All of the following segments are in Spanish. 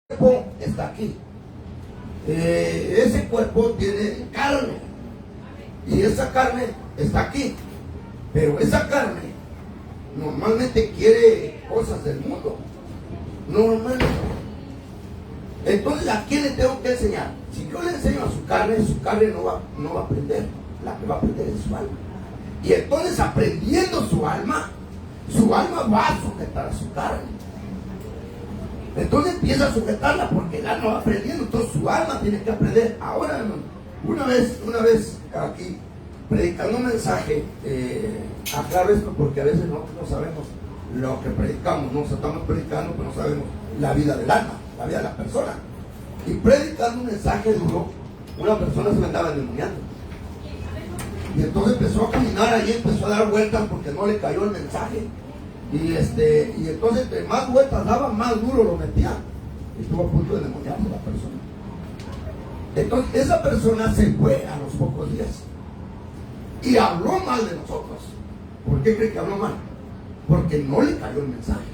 cuerpo está aquí. Ese cuerpo tiene carne y esa carne está aquí, pero esa carne normalmente quiere cosas del mundo, normalmente. Entonces, ¿a quién le tengo que enseñar? Si yo le enseño a su carne no va a aprender. La que va a aprender es su alma. Y entonces, aprendiendo su alma va a sujetar a su carne. Entonces empieza a sujetarla porque el alma va aprendiendo, entonces su alma tiene que aprender. Ahora, una vez aquí, predicando un mensaje, aclaro esto porque a veces nosotros no sabemos lo que predicamos, nos estamos predicando, pero no sabemos la vida del alma, la vida de la persona. Y predicando un mensaje duro, una persona se me andaba endemoniando. Y entonces empezó a caminar ahí, empezó a dar vueltas porque no le cayó el mensaje. Y entonces entre más vueltas daba, más duro lo metía. Y estuvo a punto de endemoniarse la persona. Entonces esa persona se fue a los pocos días. Y habló mal de nosotros. ¿Por qué cree que habló mal? Porque no le cayó el mensaje.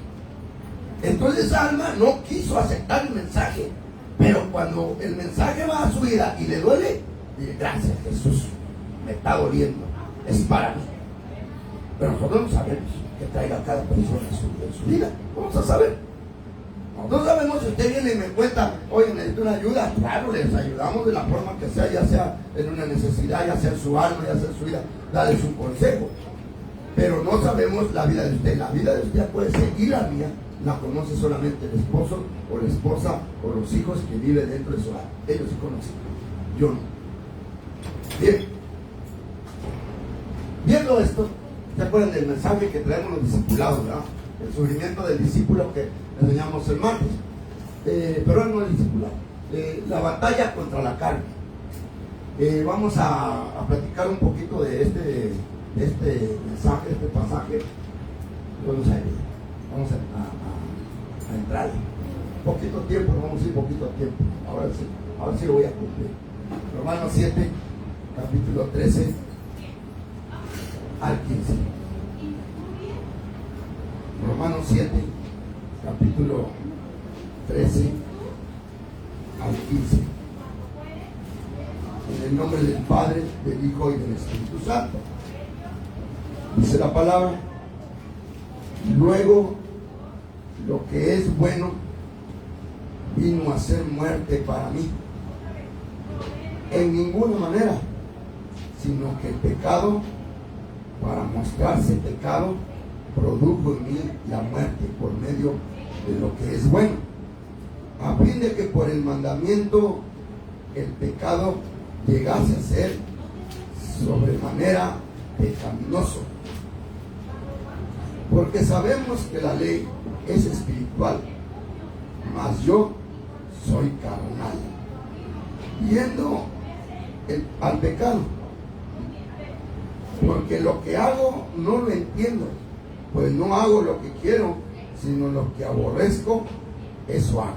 Entonces esa alma no quiso aceptar el mensaje. Pero cuando el mensaje va a su vida y le duele, dice, gracias Jesús, me está doliendo, es para mí. Pero nosotros no sabemos que traiga cada persona en su vida. Vamos a saber. Nosotros sabemos, si usted viene y me cuenta, oye, necesito una ayuda, claro, les ayudamos de la forma que sea, ya sea en una necesidad, ya sea en su alma, ya sea en su vida, dale su consejo. Pero no sabemos la vida de usted. La vida de usted puede ser, y la mía la conoce solamente el esposo o la esposa o los hijos que viven dentro de su alma. Ellos sí conocen, yo no. Bien. Viendo esto, ¿se acuerdan del mensaje que traemos los discipulados, verdad? El sufrimiento del discípulo que enseñamos el martes. Pero él no es discipulado. La batalla contra la carne. Vamos a platicar un poquito de este mensaje, este pasaje. Vamos a entrar. Poquito tiempo, vamos a ir poquito tiempo. Ahora sí lo voy a cumplir. Romanos 7, capítulo 13 al 15. Romanos 7, capítulo 13 al 15. En el nombre del Padre, del Hijo y del Espíritu Santo. Dice la palabra: luego lo que es bueno vino a ser muerte para mí. En ninguna manera, sino que el pecado, para mostrarse pecado, produjo en mí la muerte por medio de lo que es bueno, a fin de que por el mandamiento el pecado llegase a ser sobremanera pecaminoso. Porque sabemos que la ley es espiritual, mas yo soy carnal, yendo al pecado. Porque lo que hago no lo entiendo, pues no hago lo que quiero, sino lo que aborrezco, eso hago.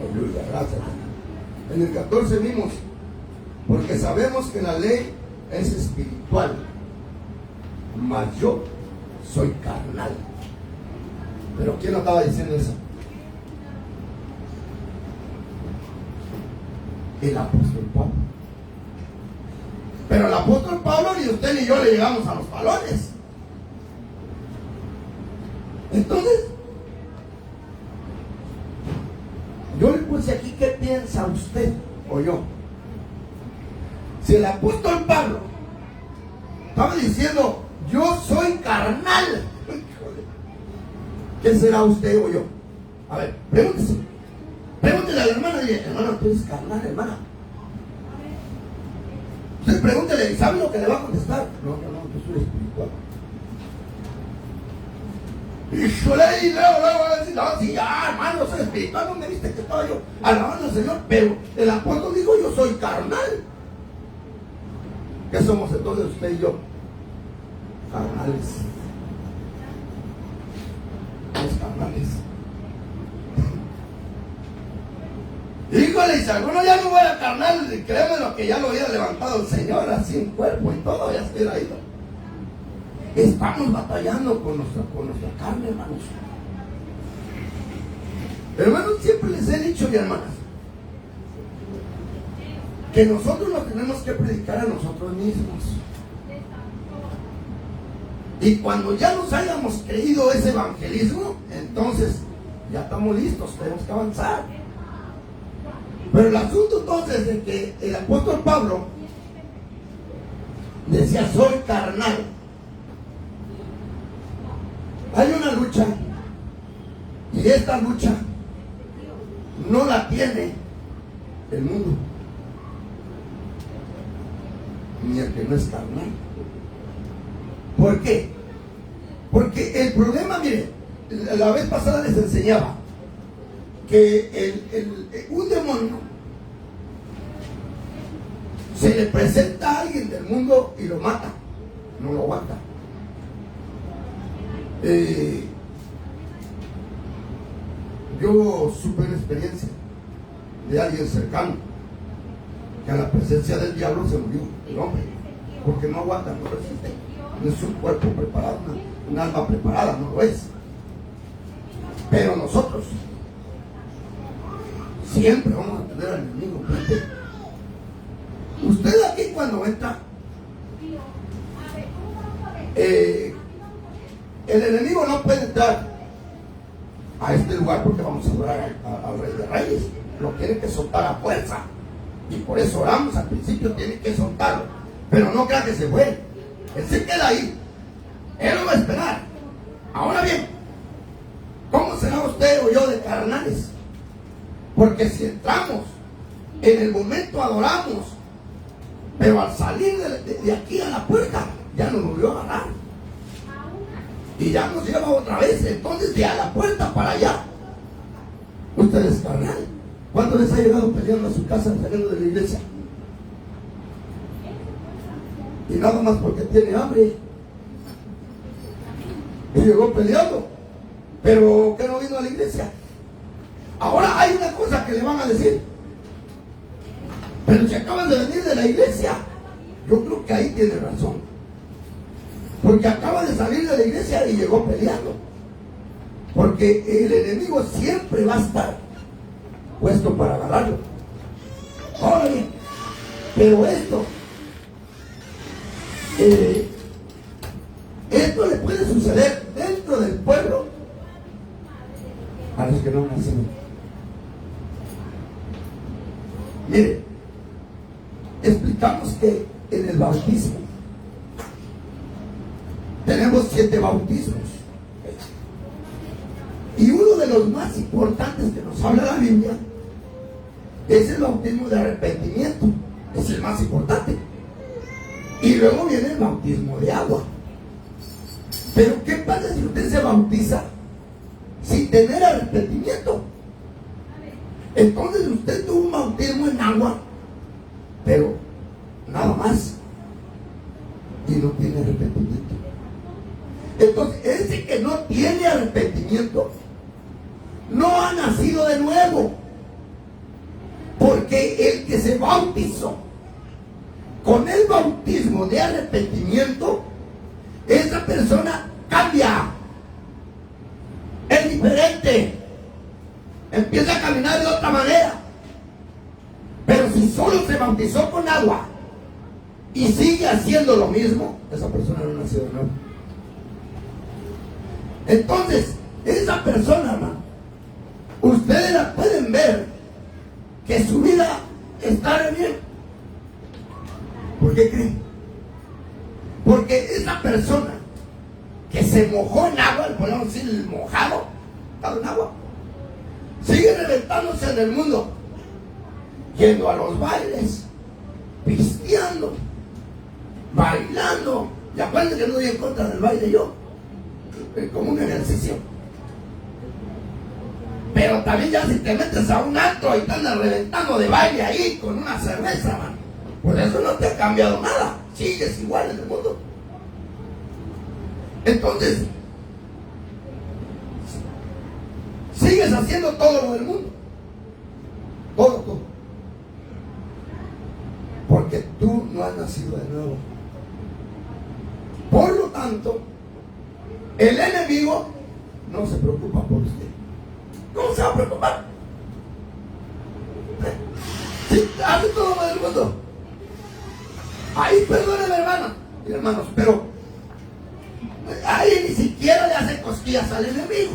Aleluya, gracias. En el 14 vimos, porque sabemos que la ley es espiritual, mas yo soy carnal. Pero ¿quién no estaba diciendo eso? El apóstol Pablo. Pero el apóstol Pablo ni usted ni yo le llegamos a los talones. Entonces, yo le puse aquí, ¿qué piensa usted o yo? Si el apóstol Pablo estaba diciendo, yo soy carnal, ¿qué será usted o yo? A ver, pregúntele a la hermana y hermana, tú eres carnal, hermana. Usted pregúntele, ¿sabe lo que le va a contestar? No, yo soy espiritual. Y yo luego va a decir, no, sí, ya, hermano, soy espiritual, no me viste que estaba yo alabando al Señor, pero el apóstol dijo, yo soy carnal. ¿Qué somos entonces usted y yo? Carnales. Los carnales. Híjole, y si alguno ya no fuera carnal, créeme lo que ya lo hubiera levantado el Señor, así en cuerpo y todo, ya se hubiera ido. Estamos batallando con nuestra carne, hermanos. Hermanos, siempre les he dicho, y hermanas, que nosotros nos tenemos que predicar a nosotros mismos. Y cuando ya nos hayamos creído ese evangelismo, entonces ya estamos listos, tenemos que avanzar. Pero el asunto entonces de que el apóstol Pablo decía: soy carnal. Hay una lucha, y esta lucha no la tiene el mundo, ni el que no es carnal. ¿Por qué? Porque el problema, mire, la vez pasada les enseñaba que un demonio se le presenta a alguien del mundo y lo mata, no lo aguanta. Yo supe una experiencia de alguien cercano que a la presencia del diablo se murió el hombre, porque no aguanta, no resiste. No es un cuerpo preparado, un alma preparada, no lo es. Pero nosotros siempre vamos a tener al enemigo frente. Usted aquí cuando entra, el enemigo no puede entrar a este lugar porque vamos a adorar al Rey de Reyes. Lo tiene que soltar a fuerza. Y por eso oramos, al principio tiene que soltarlo. Pero no crea que se fue. Él se queda ahí. Él lo va a esperar. Ahora bien, ¿cómo será usted o yo de carnales? Porque si entramos, en el momento adoramos, pero al salir de aquí a la puerta, ya nos volvió a agarrar. Y ya nos lleva otra vez. Entonces, de a la puerta para allá, usted es carnal. ¿Cuánto les ha llegado peleando a su casa saliendo de la iglesia? Y nada más porque tiene hambre. Y llegó peleando. Pero que no vino a la iglesia. Ahora hay una cosa que le van a decir: pero si acaban de venir de la iglesia. Yo creo que ahí tiene razón. Porque acaba de salir de la iglesia y llegó peleando. Porque el enemigo siempre va a estar puesto para agarrarlo. Ahora bien, pero esto le puede suceder dentro del pueblo a los que no nacen. Mire, explicamos que en el bautismo tenemos 7 bautismos, y uno de los más importantes que nos habla la Biblia es el bautismo de arrepentimiento. Es el más importante. Y luego viene el bautismo de agua. Pero ¿qué pasa si usted se bautiza sin tener arrepentimiento? Entonces usted tuvo un bautismo en agua, pero nada más, y no tiene arrepentimiento. Entonces ese que no tiene arrepentimiento no ha nacido de nuevo, porque el que se bautizó con el bautismo de arrepentimiento, esa persona cambia, es diferente, empieza a caminar de otra manera. Pero si solo se bautizó con agua y sigue haciendo lo mismo, esa persona no nació de nuevo. Entonces, esa persona, hermano, ustedes la pueden ver que su vida está bien. ¿Por qué creen? Porque esa persona que se mojó en agua, podemos decir el mojado, estaba en agua, sigue reventándose en el mundo, yendo a los bailes, pisteando, bailando. Y acuérdense que no voy en contra del baile yo, como un ejercicio. Pero también ya si te metes a un antro y te andas reventando de baile ahí con una cerveza, man, pues eso no te ha cambiado nada. Sigues igual en el mundo. Entonces, sigues haciendo todo lo del mundo. Todo. Porque tú no has nacido de nuevo. Por lo tanto, el enemigo no se preocupa por usted. ¿Cómo se va a preocupar? Sí, hace todo mal el mundo. Ahí perdónenme, hermano y hermanos, pero ahí ni siquiera le hace cosquillas al enemigo.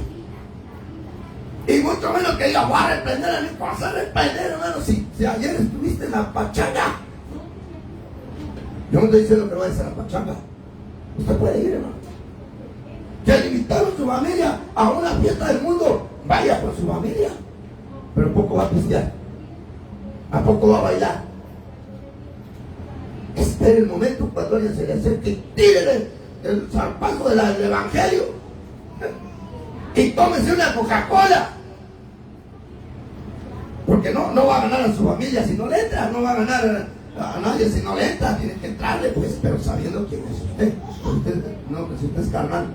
Y mucho menos que diga, voy a reprender a mi cosa, reprender, hermano. Si ayer estuviste en la pachanga, yo no estoy diciendo que no vayas a la pachanga. Usted puede ir, hermano. Que le invitaron a su familia a una fiesta del mundo, vaya con su familia. Pero poco va a pistear. ¿A poco va a bailar? Espere el momento cuando alguien se le acerque y tírele el zarpazo del evangelio. Y tómese una Coca-Cola. Porque no va a ganar a su familia si no le entra, no va a ganar a nadie si no le entra, tiene que entrarle, pues, pero sabiendo quién es usted. No, que si usted es carnal.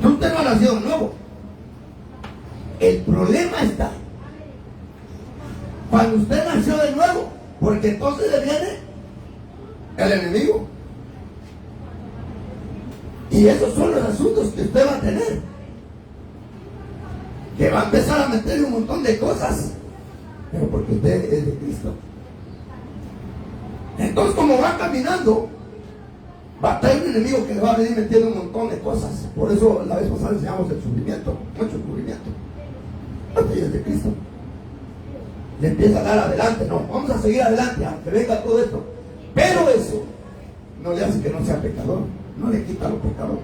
Usted no ha nacido de nuevo. El problema está cuando usted nació de nuevo, porque entonces le viene el enemigo. Y esos son los asuntos que usted va a tener. Que va a empezar a meterle un montón de cosas. Pero porque usted es de Cristo. Entonces, como va caminando, va a traer un enemigo que le va a venir metiendo un montón de cosas. Por eso la vez pasada enseñamos el sufrimiento, mucho sufrimiento. Usted es de Cristo. Le empieza a dar adelante. No, vamos a seguir adelante, aunque venga todo esto. Pero eso no le hace que no sea pecador. No le quita lo pecador.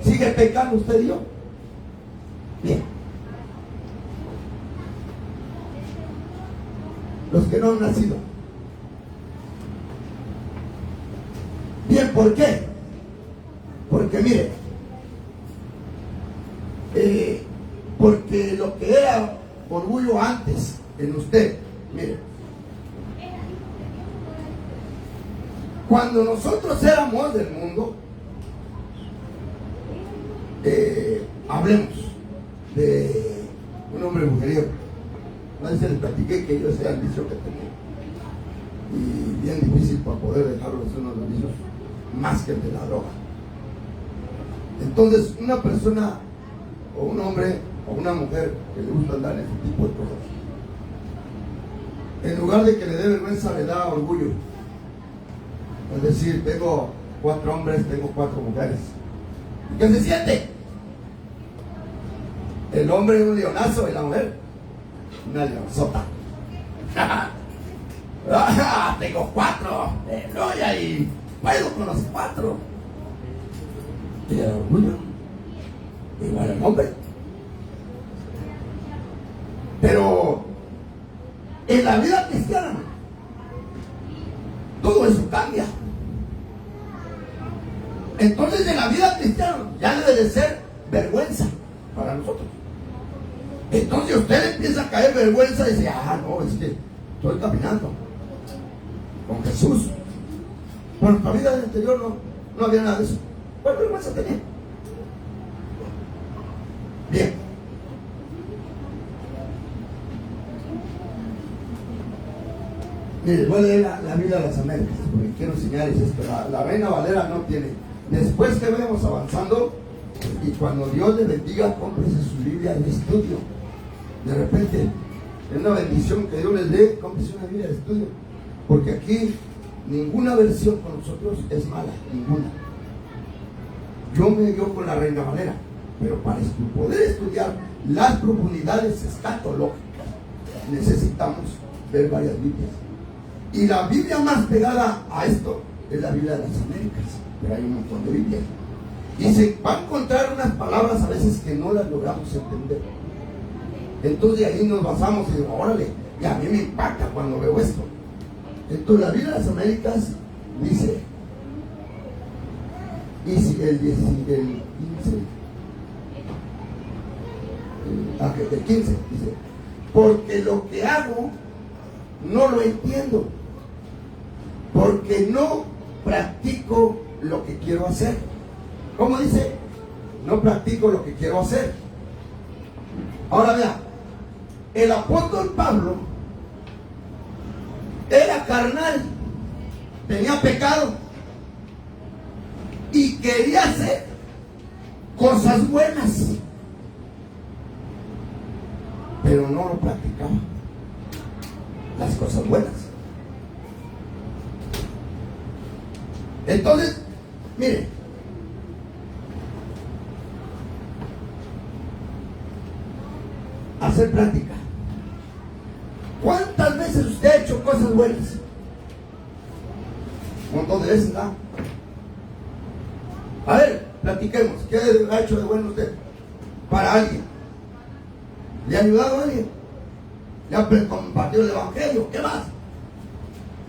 ¿Sigue pecando usted y yo? Bien. Los que no han nacido. Bien, ¿por qué? Porque mire, porque lo que era orgullo antes en usted, mire, cuando nosotros éramos del mundo, hablemos de un hombre mujeriego. Una vez les platiqué que yo sea el vicio que tenía. Y bien difícil para poder dejarlo, es uno de los vicios más que el de la droga. Entonces, una persona, o un hombre, o una mujer que le gusta andar en ese tipo de cosas, en lugar de que le dé vergüenza, le da orgullo. Es decir, tengo 4 hombres, tengo 4 mujeres. ¿Y qué se siente? El hombre es un leonazo y la mujer una leonzota. Tengo 4 de gloria y puedo con los 4. Y el orgullo, igual el hombre. Pero en la vida cristiana todo eso cambia. Entonces en la vida cristiana ya debe de ser vergüenza para nosotros. Entonces usted empieza a caer vergüenza y dice, no, es que estoy caminando con Jesús. Pero en la vida del interior no había nada de eso. ¿Cuál vergüenza tenía? Bien. Mire, voy a leer la Biblia de las Américas, porque quiero enseñarles esto. La Reina Valera no tiene. Después que vayamos avanzando, y cuando Dios le bendiga, cómprese su Biblia de estudio. De repente, es una bendición que Dios les dé, cómprese una Biblia de estudio. Porque aquí, ninguna versión con nosotros es mala, ninguna. Yo me guío con la Reina Valera, pero para poder estudiar las profundidades escatológicas, necesitamos ver varias Biblias. Y la Biblia más pegada a esto es la Biblia de las Américas, pero hay un montón de Biblias. Y se va a encontrar unas palabras a veces que no las logramos entender. Entonces ahí nos basamos y digo, órale, y a mí me impacta cuando veo esto. Entonces la Biblia de las Américas dice, y si el 15, el 15 dice, porque lo que hago no lo entiendo, porque no practico lo que quiero hacer. ¿Cómo dice? No practico lo que quiero hacer. Ahora vea, el apóstol Pablo era carnal, tenía pecado y quería hacer cosas buenas. pero no lo practicaba. Las cosas buenas. Entonces, mire, hacer práctica. ¿Cuántas veces usted ha hecho cosas buenas? Un montón de veces, ¿no? A ver, platiquemos. ¿Qué ha hecho de bueno usted para alguien? ¿Le ha ayudado a alguien? ¿Le ha compartido el evangelio? ¿Qué más?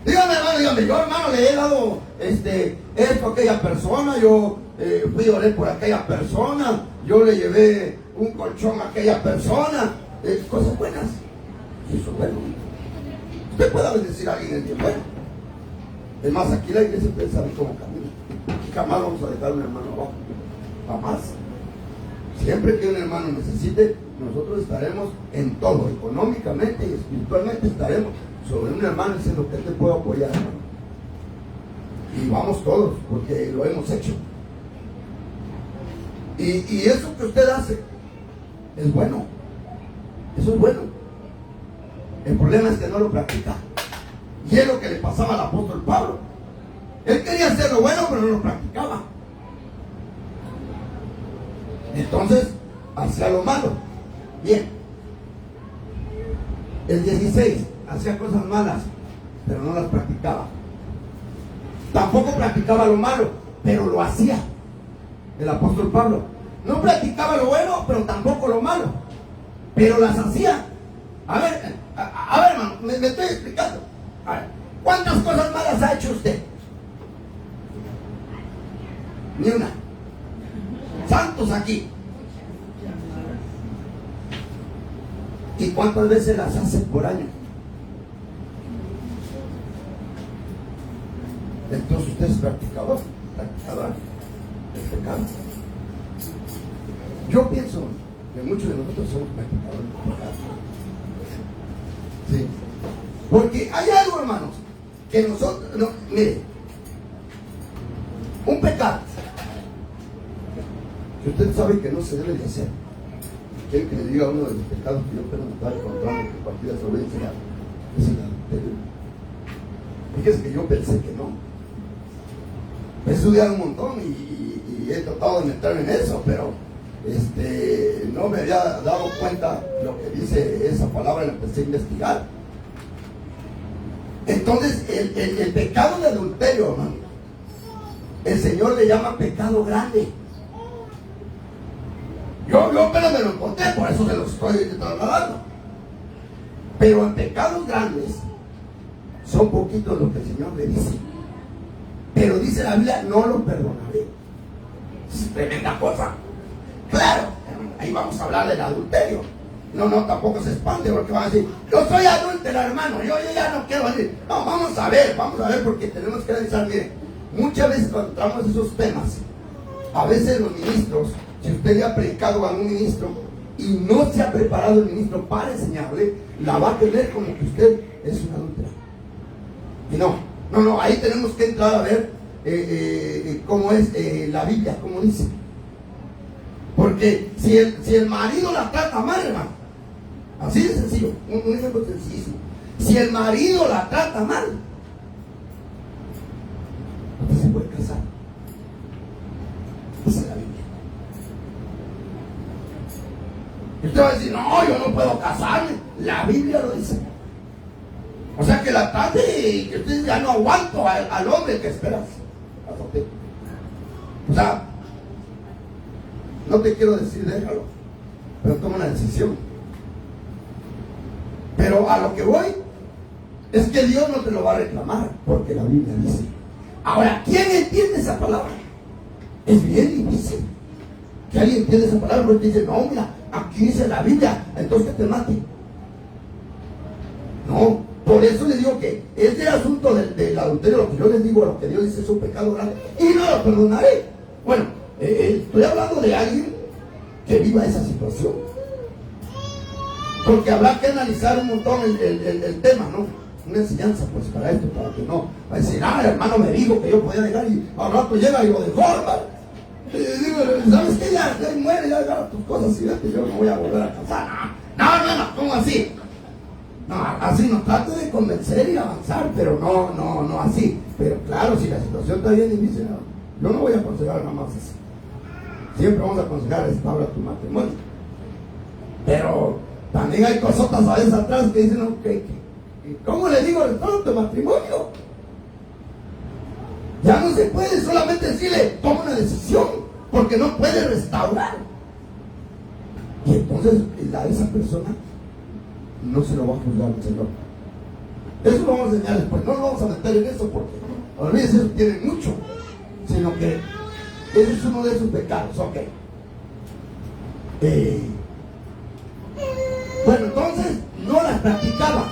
Dígame, hermano, dígame. Yo, hermano, le he dado esto a aquella persona. Yo fui a orar por aquella persona. Yo le llevé un colchón a aquella persona. Cosas buenas. Eso es bueno. Usted puede bendecir a alguien en el bueno. Es más, aquí la iglesia ustedes saben cómo camina. Jamás vamos a dejar a un hermano abajo. Jamás. Siempre que un hermano necesite, nosotros estaremos en todo, económicamente y espiritualmente estaremos sobre un hermano diciendo que te puedo apoyar, hermano. Y vamos todos, porque lo hemos hecho. Y eso que usted hace es bueno. Eso es bueno. El problema es que no lo practica. Y es lo que le pasaba al apóstol Pablo. Él quería hacer lo bueno, pero no lo practicaba. Entonces, hacía lo malo. Bien. El 16, hacía cosas malas, pero no las practicaba. Tampoco practicaba lo malo, pero lo hacía. El apóstol Pablo no practicaba lo bueno, pero tampoco lo malo, pero las hacía. A ver, hermano, me estoy explicando. A ver, ¿cuántas cosas malas ha hecho usted? Ni una. Santos aquí. ¿Y cuántas veces las hace por año? Entonces usted es practicador del pecado. Yo pienso que muchos de nosotros somos practicadores del pecado. Sí. Porque hay algo, hermanos, que nosotros, no, mire, un pecado que usted sabe que no se debe de hacer. Quiero que le diga uno de los pecados que yo puedo estar encontrando que partida sobre enseñar. Es el adulterio. Fíjese que yo pensé que no. He estudiado un montón y he tratado de meterme en eso, pero no me había dado cuenta lo que dice esa palabra y lo empecé a investigar. Entonces, el pecado de adulterio, hermano, el Señor le llama pecado grande. Yo apenas me lo encontré, por eso se lo estoy trasladando. Pero en pecados grandes son poquitos lo que el Señor le dice. Pero dice la Biblia, no lo perdonaré. Es tremenda cosa. Claro, ahí vamos a hablar del adulterio. No, tampoco se espante porque van a decir, yo soy adúltera, hermano, yo ya no quiero decir. No, vamos a ver, porque tenemos que analizar. Mire, muchas veces cuando entramos esos temas, a veces los ministros, si usted le ha predicado a un ministro y no se ha preparado el ministro para enseñarle, la va a tener como que usted es una adúltera. Y no, ahí tenemos que entrar a ver cómo es la Biblia, cómo dice. Porque si el marido la trata mal, hermano, así de sencillo, un ejemplo sencillísimo. Si el marido la trata mal, no se puede casar. Esa es la Biblia. Y usted va a decir, no, yo no puedo casarme. La Biblia lo dice. O sea que la trate y que usted ya no aguanto al hombre que esperas. O sea, no te quiero decir déjalo, pero toma una decisión. Pero a lo que voy es que Dios no te lo va a reclamar, porque la Biblia dice. Ahora, ¿quién entiende esa palabra? Es bien difícil que alguien entienda esa palabra, porque dice, no, mira, aquí dice la Biblia, entonces que te mate. No, por eso les digo que este asunto del adulterio, lo que yo les digo, lo que Dios dice es un pecado grande y no lo perdonaré. Bueno, estoy hablando de alguien que viva esa situación, porque habrá que analizar un montón el tema, ¿no? Una enseñanza pues para esto, para que no va a decir, el hermano me dijo que yo podía dejar y al rato llega y lo dejó, hermano. Digo, ¿sabes qué? Ya muere, ya agarra tus cosas y vete, yo no voy a volver a casar. No, ¿cómo ¿Cómo así? No, así no, trate de convencer y avanzar, pero no así. Pero claro, si la situación está bien difícil, yo no voy a aconsejar nada más así. Siempre vamos a aconsejar, restaura tu matrimonio. Pero también hay cosotas a veces atrás que dicen, ¿cómo le digo restaura tu matrimonio? Ya no se puede solamente decirle, toma una decisión, porque no puede restaurar. Y entonces a esa persona no se lo va a juzgar el Señor. Eso lo vamos a enseñar después. No lo vamos a meter en eso porque, olvídense, eso tiene mucho. Sino que ese es uno de esos pecados. Ok. Bueno, entonces no las practicaba.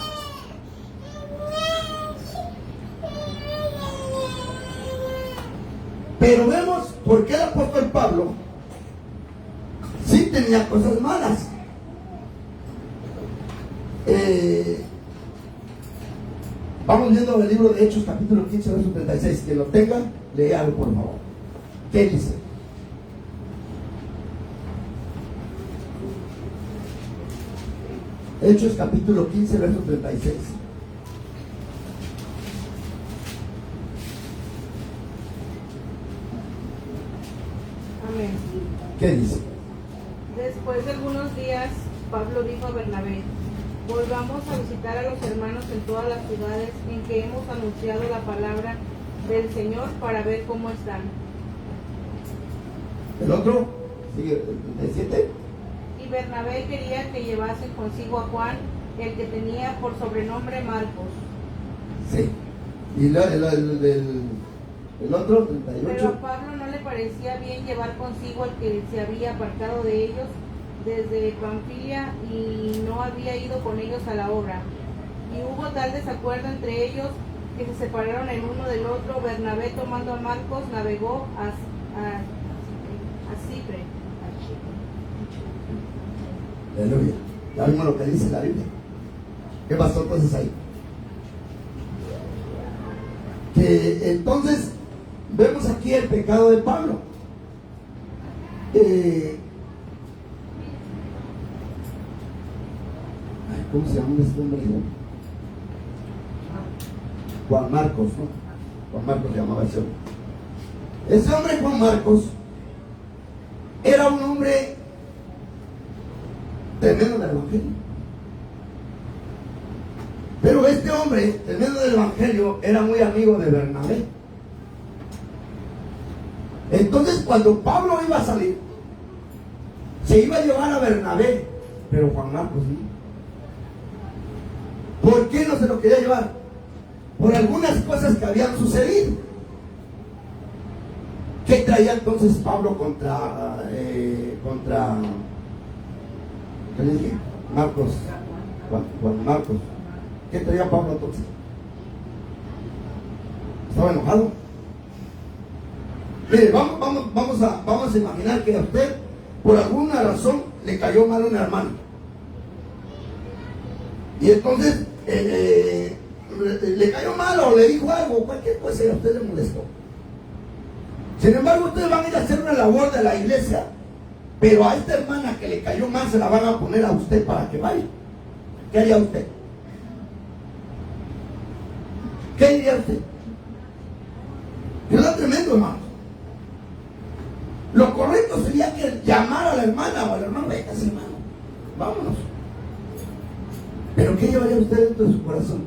Pero vemos por qué el apóstol Pablo sí tenía cosas malas. Vamos viendo el libro de Hechos, capítulo 15, verso 36. Que lo tengan, léalo por favor. ¿Qué dice? Hechos, capítulo 15, verso 36. Amén. ¿Qué dice? Después de algunos días, Pablo dijo a Bernabé: volvamos a visitar a los hermanos en todas las ciudades en que hemos anunciado la palabra del Señor para ver cómo están. El otro, sigue el 37. Y Bernabé quería que llevasen consigo a Juan, el que tenía por sobrenombre Marcos. Sí. Y el otro, 38. Pero a Pablo no le parecía bien llevar consigo al que se había apartado de ellos desde Panfilia y no había ido con ellos a la obra. Y hubo tal desacuerdo entre ellos que se separaron el uno del otro. Bernabé, tomando a Marcos, navegó a Chipre. Aleluya. Ya vimos lo que dice la Biblia. ¿Qué pasó entonces ahí? Que entonces vemos aquí el pecado de Pablo. ¿Cómo se llama este hombre? Juan Marcos, ¿no? Juan Marcos se llamaba ese hombre. Ese hombre, Juan Marcos, era un hombre tremendo del Evangelio. Pero este hombre, tremendo del Evangelio, era muy amigo de Bernabé. Entonces, cuando Pablo iba a salir, se iba a llevar a Bernabé, pero Juan Marcos no. ¿Por qué no se lo quería llevar? Por algunas cosas que habían sucedido. ¿Qué traía entonces Pablo contra ¿qué le dije? Marcos, Juan Marcos? ¿Qué traía Pablo entonces? ¿Estaba enojado? Mire, vamos a imaginar que a usted, por alguna razón, le cayó mal un hermano. Y entonces le cayó mal o le dijo algo, cualquier cosa, y a usted le molestó. Sin embargo, ustedes van a ir a hacer una labor de la iglesia, pero a esta hermana que le cayó mal se la van a poner a usted para que vaya. ¿Qué haría usted? ¿Qué diría usted? Es tremendo, hermano. Lo correcto sería que llamara a la hermana o al hermano: venga, hermano, vámonos. Pero ¿qué llevaría usted dentro de su corazón?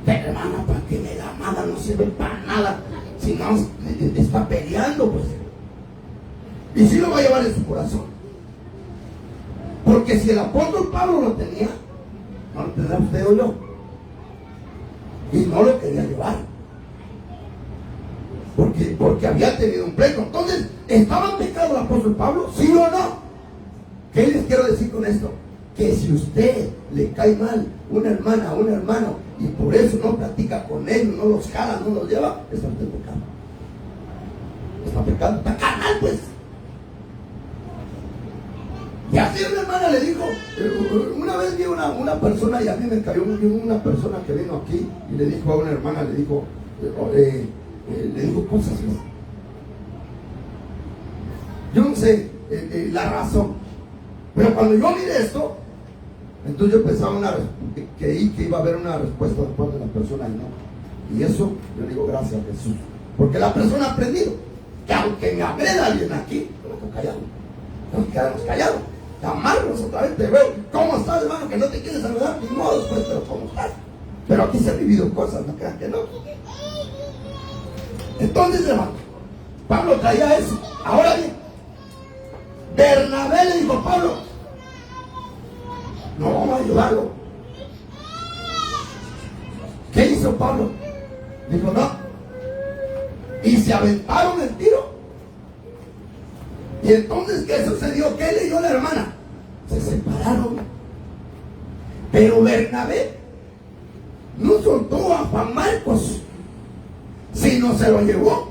Pero hermana, ¿para qué me da nada? No sirve para nada. Si no, está peleando, pues. Y sí lo va a llevar en su corazón. Porque si el apóstol Pablo lo tenía, no lo tendrá usted o yo. Y no lo quería llevar. Porque había tenido un pleito. Entonces, ¿estaba en pecado el apóstol Pablo? ¿Sí o no? ¿Qué les quiero decir con esto? Que si usted le cae mal una hermana o un hermano y por eso no platica con ellos, no los jala, no los lleva, está usted pecado. Está pecado, está carnal, pues. Y así una hermana le dijo, una vez vi una persona, y a mí me cayó una persona que vino aquí y le dijo a una hermana, le dijo cosas. Yo no sé la razón, pero cuando yo miré esto, Entonces yo pensaba creí que iba a haber una respuesta de parte de la persona y no. Y eso yo digo gracias a Jesús. Porque la persona ha aprendido que aunque me agreda alguien aquí, tengo que callado. Tengo que quedarnos callados. Llamarnos otra vez, te veo. ¿Cómo estás, hermano? Que no te quieres saludar. Ni modo, pues, pero ¿cómo estás? Pero aquí se han vivido cosas, no crean que no. Entonces, hermano, Pablo traía eso. Ahora bien, Bernabé le dijo a Pablo, no vamos a ayudarlo. ¿Qué hizo Pablo? Dijo, no. Y se aventaron el tiro. Y entonces, ¿qué sucedió? ¿Qué leyó la hermana? Se separaron. Pero Bernabé no soltó a Juan Marcos, sino se lo llevó.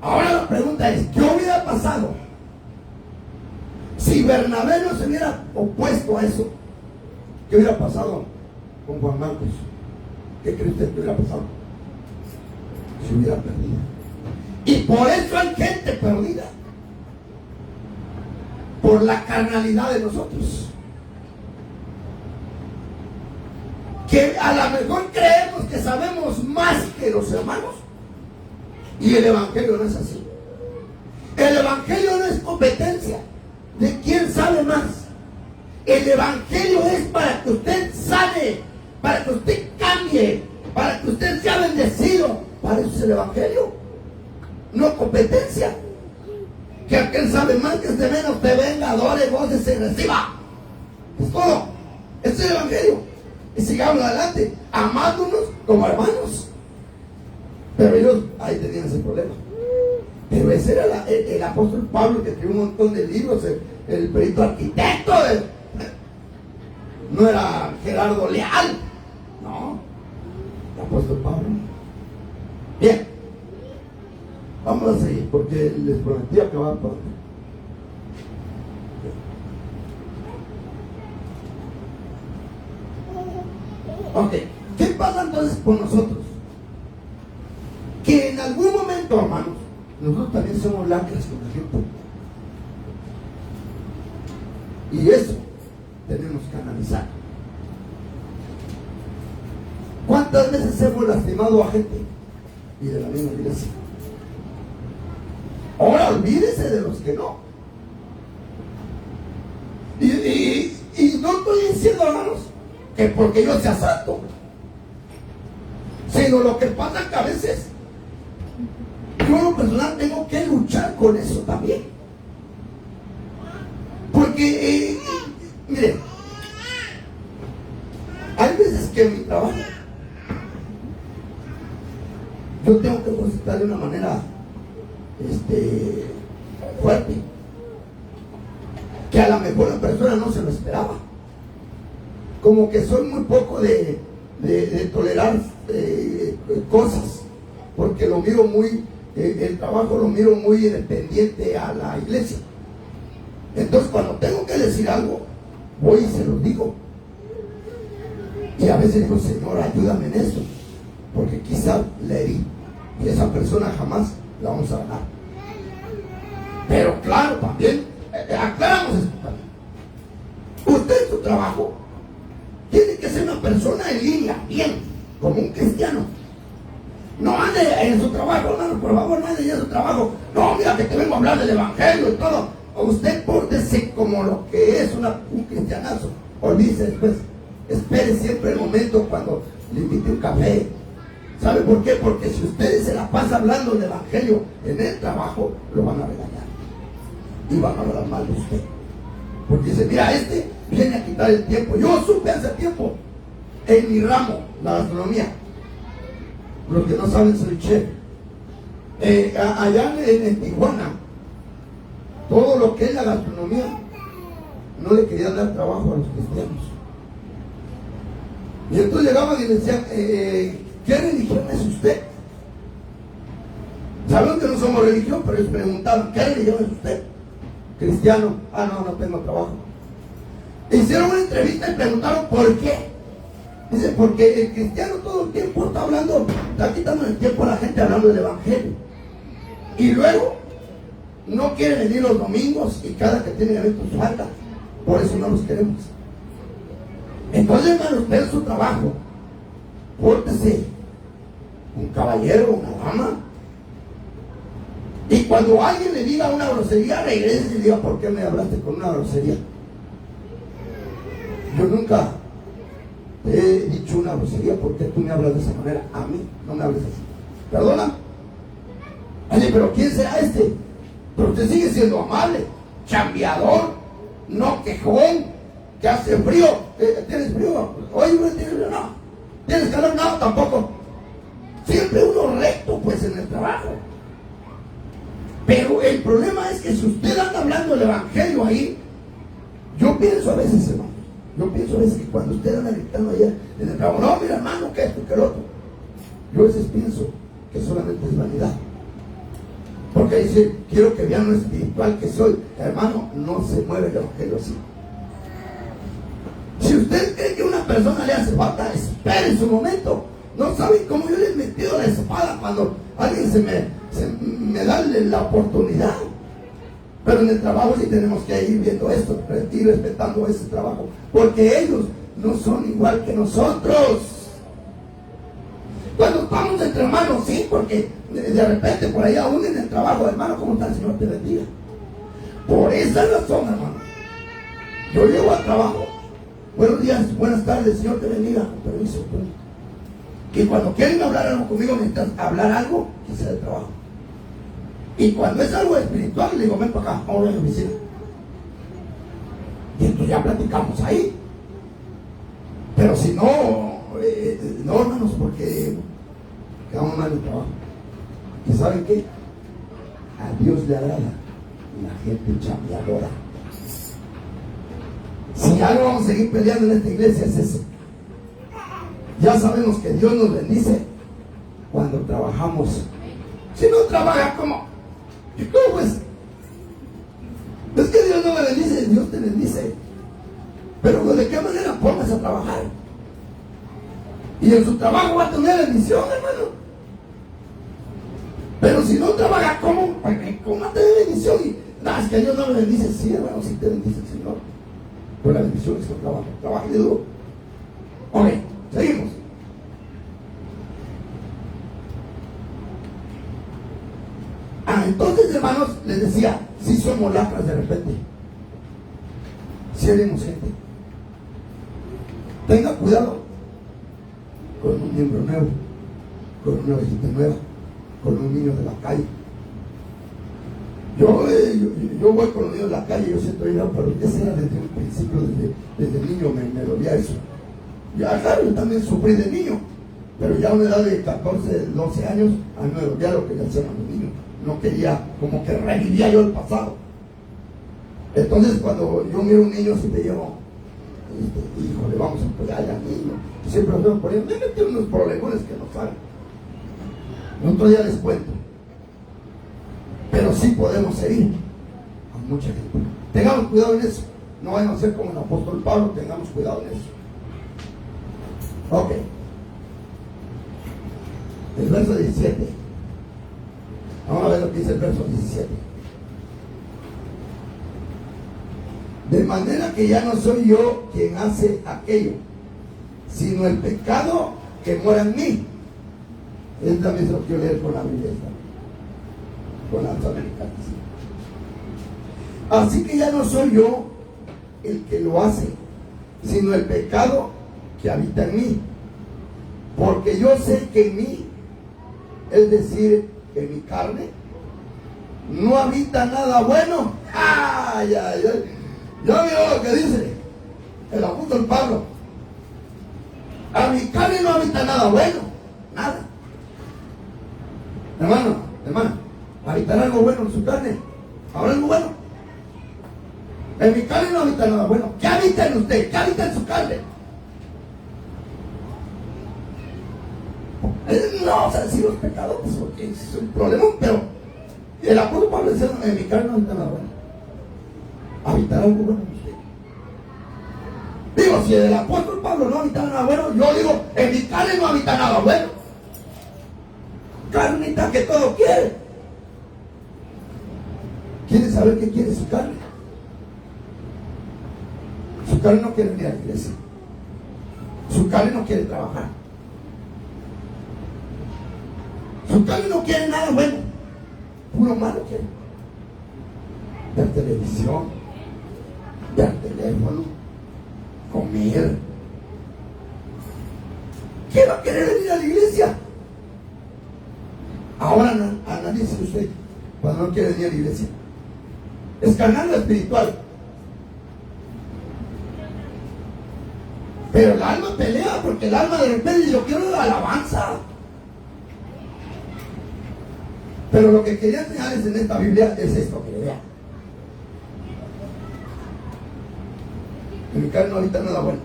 Ahora la pregunta es, ¿qué hubiera pasado si Bernabé no se hubiera opuesto a eso? ¿Qué hubiera pasado con Juan Marcos? ¿Qué cree usted que hubiera pasado? Se hubiera perdido. Y por eso hay gente perdida, por la carnalidad de nosotros, que a lo mejor creemos que sabemos más que los hermanos, y el evangelio no es así. El evangelio no es competencia de quién sabe más. El evangelio es para que usted sane, para que usted cambie, para que usted sea bendecido. Para eso es el evangelio, no competencia. Que aquel sabe más, que esté menos, te venga, adore, goce, se reciba. Es todo. Es el evangelio. Y sigamos adelante, amándonos como hermanos. Pero ellos ahí tenían ese problema. Pero ese era el apóstol Pablo, que escribió un montón de libros, el perito arquitecto. No era Gerardo Leal. No, el apóstol Pablo. Bien, vamos a seguir, porque les prometí acabar pronto. Ok, ¿qué pasa entonces con nosotros? Que en algún momento, hermanos, nosotros también somos lacras con la gente. Y eso tenemos que analizar. ¿Cuántas veces hemos lastimado a gente? Y de la misma iglesia. Ahora olvídese de los que no. Y no estoy diciendo, hermanos, que porque yo sea santo, sino lo que pasa es que a veces yo en lo personal tengo que luchar con eso también. Porque miren, hay veces que en mi trabajo yo tengo que contestar de una manera fuerte, que a lo mejor la persona no se lo esperaba. Como que soy muy poco de tolerar cosas, porque lo miro muy, el trabajo lo miro muy independiente a la iglesia. Entonces cuando tengo que decir algo, voy y se lo digo. Y a veces digo, Señor, ayúdame en esto, porque quizá le herí y esa persona jamás la vamos a ganar. Pero claro, también aclaramos esto también. Usted en su trabajo tiene que ser una persona en línea, bien, como un cristiano. No ande en su trabajo, hermano, por favor, no ande en su trabajo. No, mira que te vengo a hablar del evangelio y todo. Usted pórtese como lo que es un cristianazo. Olvídese después. Espere siempre el momento cuando le invite un café. ¿Sabe por qué? Porque si ustedes se la pasan hablando del evangelio en el trabajo, lo van a regañar. Y van a hablar mal de usted. Porque dice, mira, viene a quitar el tiempo. Yo supe hace tiempo en mi ramo, la gastronomía. Los que no saben, soy chef. Allá en Tijuana, todo lo que es la gastronomía no le querían dar trabajo a los cristianos. Y entonces llegaban y decían, ¿qué religión es usted? Sabemos que no somos religión, pero ellos preguntaban, ¿qué religión es usted? Cristiano. No tengo trabajo. Hicieron una entrevista y preguntaron ¿por qué? Dice, porque el cristiano todo el tiempo está quitando el tiempo a la gente hablando del evangelio. Y luego no quiere venir los domingos y cada que tiene eventos falta. Por eso no los queremos. Entonces, hermano, usted en su trabajo, pórtese un caballero, una dama. Y cuando alguien le diga una grosería, regrese y le diga, ¿por qué me hablaste con una grosería? Yo nunca te he dicho una grosería, ¿por qué tú me hablas de esa manera? A mí no me hables así. ¿Perdona? Oye, pero ¿quién será este? Pero usted sigue siendo amable, chambeador, no quejón, que hace frío. ¿Tienes frío? Oye, ¿tienes frío? No. ¿Tienes calor? No, tampoco. Siempre uno recto, pues, en el trabajo. Pero el problema es que si usted anda hablando el evangelio ahí, yo pienso a veces, hermano, que cuando usted anda gritando allá en el trabajo, no, mira, hermano, que esto, que el otro, yo a veces pienso que solamente es vanidad. Porque dice, quiero que vean lo espiritual que soy. Hermano, no se mueve el evangelio así. Si usted cree que a una persona le hace falta, espere en su momento. No saben cómo yo le he metido la espada cuando alguien me da la oportunidad. Pero en el trabajo sí tenemos que ir viendo esto, y respetando ese trabajo, porque ellos no son igual que nosotros. Cuando estamos entre hermanos, sí, porque de repente por allá uno en el trabajo, hermano, ¿cómo está? El Señor te bendiga. Por esa razón, hermano, yo llego al trabajo, buenos días, buenas tardes, Señor te bendiga, con permiso. Y cuando quieren hablar algo conmigo, mientras hablar algo, que sea de trabajo. Y cuando es algo espiritual, le digo, ven para acá, vamos a la oficina. Y entonces ya platicamos ahí. Pero si no, no, hermanos, porque quedamos mal en el trabajo. ¿Y saben qué? A Dios le agrada la gente chambeadora. Si algo vamos a seguir peleando en esta iglesia es eso. Ya sabemos que Dios nos bendice cuando trabajamos. Si no trabaja, ¿cómo? ¿Y cómo pues? Es que Dios no me bendice, Dios te bendice. Pero ¿de qué manera pongas a trabajar? Y en su trabajo va a tener bendición, hermano. Pero si no trabaja, ¿cómo va a tener bendición? Y nada, es que Dios no me bendice. Sí, hermano, sí te bendice el Señor. Pero la bendición es con trabajo. Trabaja de duro. Ok, seguimos. Entonces, hermanos, les decía, si somos lacras de repente, si haremos gente. Tenga cuidado con un miembro nuevo, con una visita nueva, con un niño de la calle. Yo voy con los niños de la calle, yo siento ir, pero ese era desde un principio, desde niño me dolía eso. Ya, claro, yo también sufrí de niño, pero ya a una edad de 14, 12 años, a mí me dolía lo que le hacían a los niños. No quería, como que revivía yo el pasado. Entonces cuando yo miro a un niño, si te llevo, híjole, vamos a apoyar al niño. Siempre nos vemos poniendo, me metí unos problemones que no salen. Otro día les cuento. Pero sí podemos herir a mucha gente. Tengamos cuidado en eso. No vayan a ser como el apóstol Pablo, tengamos cuidado en eso. Ok. El verso 17. Vamos a ver lo que dice el verso 17. De manera que ya no soy yo quien hace aquello, sino el pecado que mora en mí. Es también lo que yo leo con la Biblia, con las americanas. Así que ya no soy yo el que lo hace, sino el pecado que habita en mí. Porque yo sé que en mí, es decir, en mi carne, no habita nada bueno. ¡Ay, ay, ay! Ya vio lo que dice el apóstol Pablo. A mi carne no habita nada bueno. Nada. Hermano, ¿habitará algo bueno en su carne? ¿Habrá algo bueno? En mi carne no habita nada bueno. ¿Qué habita en usted? ¿Qué habita en su carne? No, o sea, si los pecados, pues, porque es un problema, pero el apóstol Pablo dice, en mi carne no habita nada bueno. ¿Habitará algo bueno en usted? Digo, si el apóstol Pablo no habita nada bueno, yo digo, en mi carne no habita nada bueno. Carnita que todo quiere. ¿Quiere saber qué quiere su carne? Su carne no quiere venir a la iglesia. Su carne no quiere trabajar. Su carne no quiere nada bueno. Puro malo quiere. Ver televisión, ver teléfono, comer. ¿Qué va a querer venir a la iglesia? Ahora analice usted cuando no quiere venir a la iglesia. Es carnal o espiritual. Pero el alma pelea porque el alma de repente dice: yo quiero la alabanza. Pero lo que quería enseñarles en esta Biblia es esto, que le vean. En mi carne ahorita no da bueno.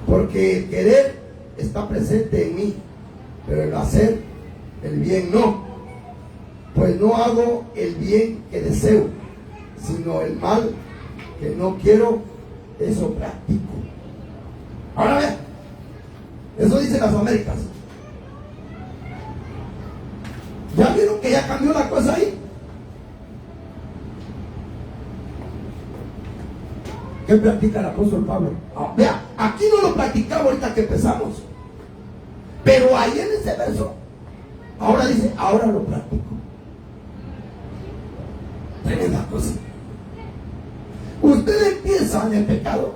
Porque el querer está presente en mí, pero el hacer el bien no. Pues no hago el bien que deseo, sino el mal que no quiero, eso practico. Ahora vean, eso dice las Américas. ¿Ya vieron que ya cambió la cosa ahí? ¿Qué practica el apóstol Pablo? Vea, aquí no lo practicaba ahorita que empezamos. Pero ahí en ese verso, ahora dice: ahora lo practico. Tremenda cosa. Usted empieza en el pecado,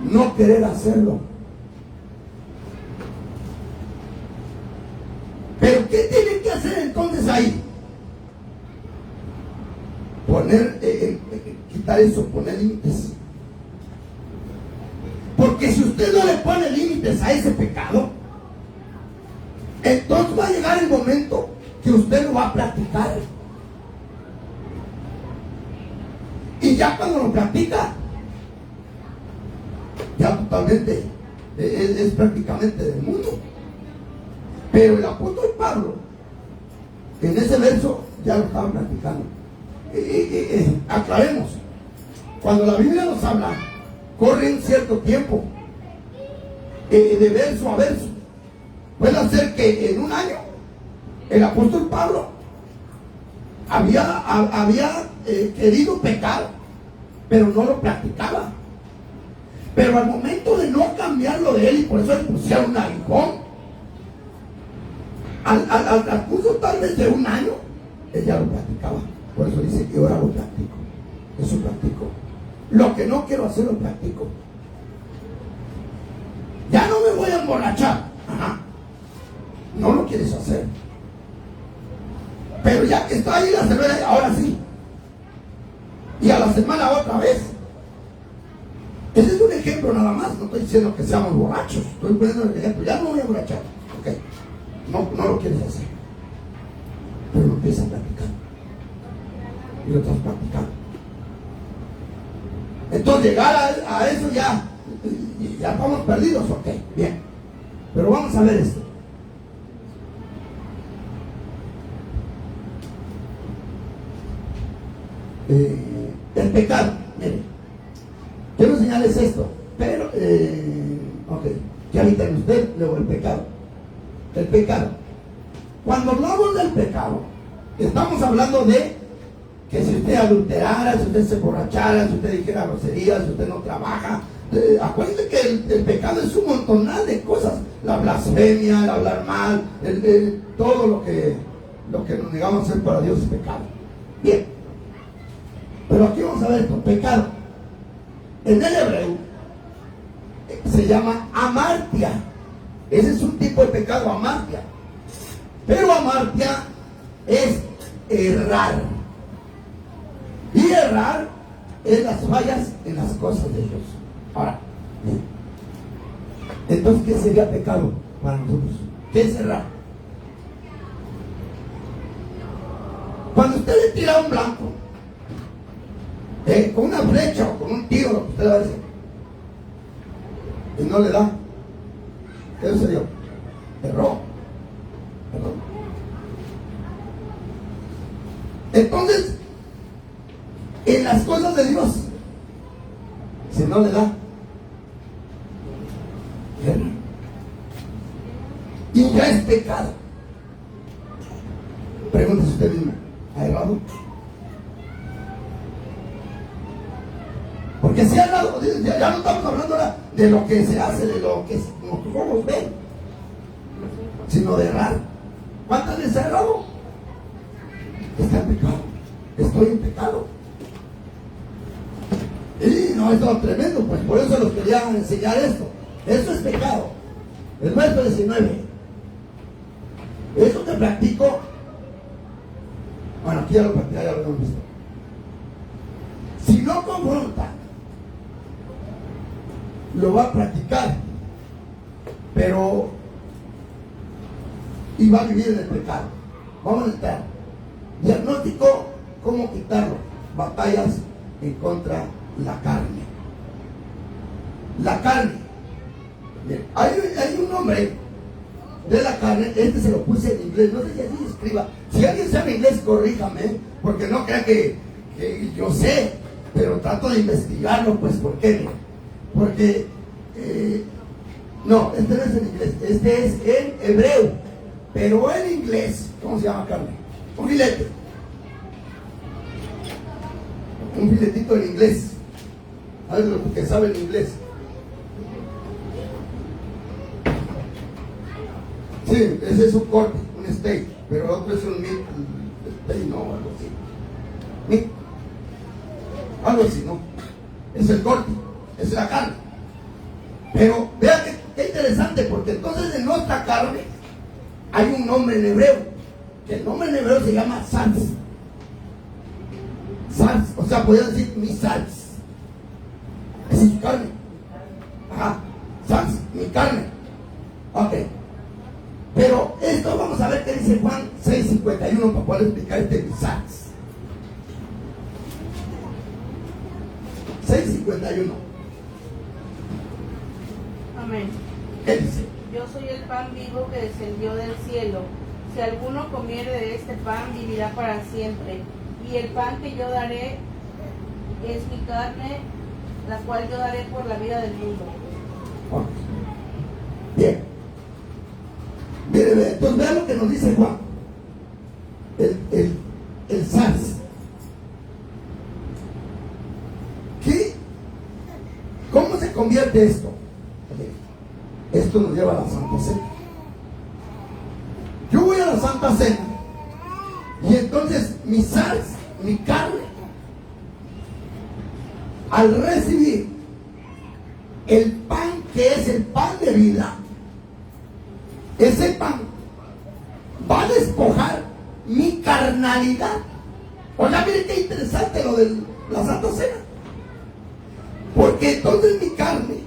no querer hacerlo. Pero ¿qué tiene que hacer entonces ahí? Quitar eso, poner límites. Porque si usted no le pone límites a ese pecado, entonces va a llegar el momento que usted lo va a practicar. Y ya cuando lo practica, ya totalmente es prácticamente del mundo. Pero el apóstol Pablo, en ese verso, ya lo estaba practicando. Aclaremos, cuando la Biblia nos habla, corre un cierto tiempo, de verso a verso. Puede ser que en un año el apóstol Pablo había querido pecar, pero no lo practicaba. Pero al momento de no cambiarlo de él, y por eso le pusieron un aguijón, al transcurso tal vez de un año, él ya lo practicaba. Por eso dice que ahora lo practico. Eso practico. Lo que no quiero hacer lo practico. Ya no me voy a emborrachar. Ajá. No lo quieres hacer. Pero ya que está ahí la cerveza, ahora sí. Y a la semana otra vez. Ese es un ejemplo nada más. No estoy diciendo que seamos borrachos. Estoy poniendo el ejemplo. Ya no me voy a emborrachar. Ok. No lo quieres hacer. Pero lo empiezas a practicar. Y lo estás practicando. Entonces llegar a eso ya estamos perdidos. Ok, bien. Pero vamos a ver esto. El pecado, miren, quiero enseñarles esto, pero ok, ya ahorita usted, luego el pecado. El pecado. Cuando hablamos del pecado, estamos hablando de que si usted adulterara, si usted se emborrachara, si usted dijera groserías, si usted no trabaja. Acuérdense que el pecado es un montonal de cosas. La blasfemia, el hablar mal, todo lo que nos negamos a hacer para Dios es pecado. Bien. Pero aquí vamos a ver esto, pecado. En el hebreo se llama amartia. Ese es un tipo de pecado, amartia. Pero amartia es errar. Y errar es las fallas en las cosas de Dios. Ahora, bien. Entonces, ¿qué sería pecado para nosotros? ¿Qué es errar? Cuando usted le tira a un blanco, con una flecha o con un tiro, lo que usted va a decir, y no le da, ¿qué sería? Erró. Perdón. Entonces, en las cosas de Dios, si no le da, erra. Y ya es pecado. Pregúntese usted mismo, ¿ha errado? Porque Porque si al lado, ya no estamos hablando ahora de lo que se hace, de lo que nuestros ojos ven, sino de errar. ¿Cuántas veces he errado? Está en pecado. Estoy en pecado. Y no, esto es tremendo, pues por eso los quería enseñar esto. Eso es pecado. El verso 19. Eso que practico, bueno, aquí ya lo practicé, ya lo hemos visto. Si no confronta, lo va a practicar, pero y va a vivir en el pecado. Vamos a entrar. Diagnóstico, ¿cómo quitarlo? Batallas en contra de la carne. La carne. Bien, hay un nombre de la carne, este se lo puse en inglés, no sé si así se escriba. Si alguien sabe inglés, corríjame, porque no crea que yo sé, pero trato de investigarlo, pues, ¿por qué? Porque, no, este no es en inglés, este es en hebreo, pero en inglés, ¿cómo se llama carne? Un filete. Un filetito en inglés. Algo que sabe en inglés. Sí, ese es un corte, un steak, pero el otro es un meat, steak, no, algo así. Meat. Algo así, ¿no? Es el corte, es la carne. Pero vea qué interesante, porque entonces en nuestra carne hay un nombre en hebreo, que el nombre en hebreo se llama sals. Sals, o sea, podría decir mi sals. Esa es su carne. Ajá, sals, mi carne. Ok. Pero esto vamos a ver qué dice Juan 6:51 para poder explicar este mi sals. 6:51. Amén. ¿Qué dice? Yo soy el pan vivo que descendió del cielo. Si alguno comiere de este pan, vivirá para siempre. Y el pan que yo daré es mi carne, la cual yo daré por la vida del mundo. Ok. Bien. Miren, entonces vean lo que nos dice Juan. El sals. ¿Cómo se convierte esto? Esto nos lleva a la Santa Cena. Yo voy a la Santa Cena y entonces mi sals, mi carne, al recibir el pan que es el pan de vida, ese pan va a despojar mi carnalidad. Oiga, miren qué interesante lo de la Santa Cena. Porque entonces mi carne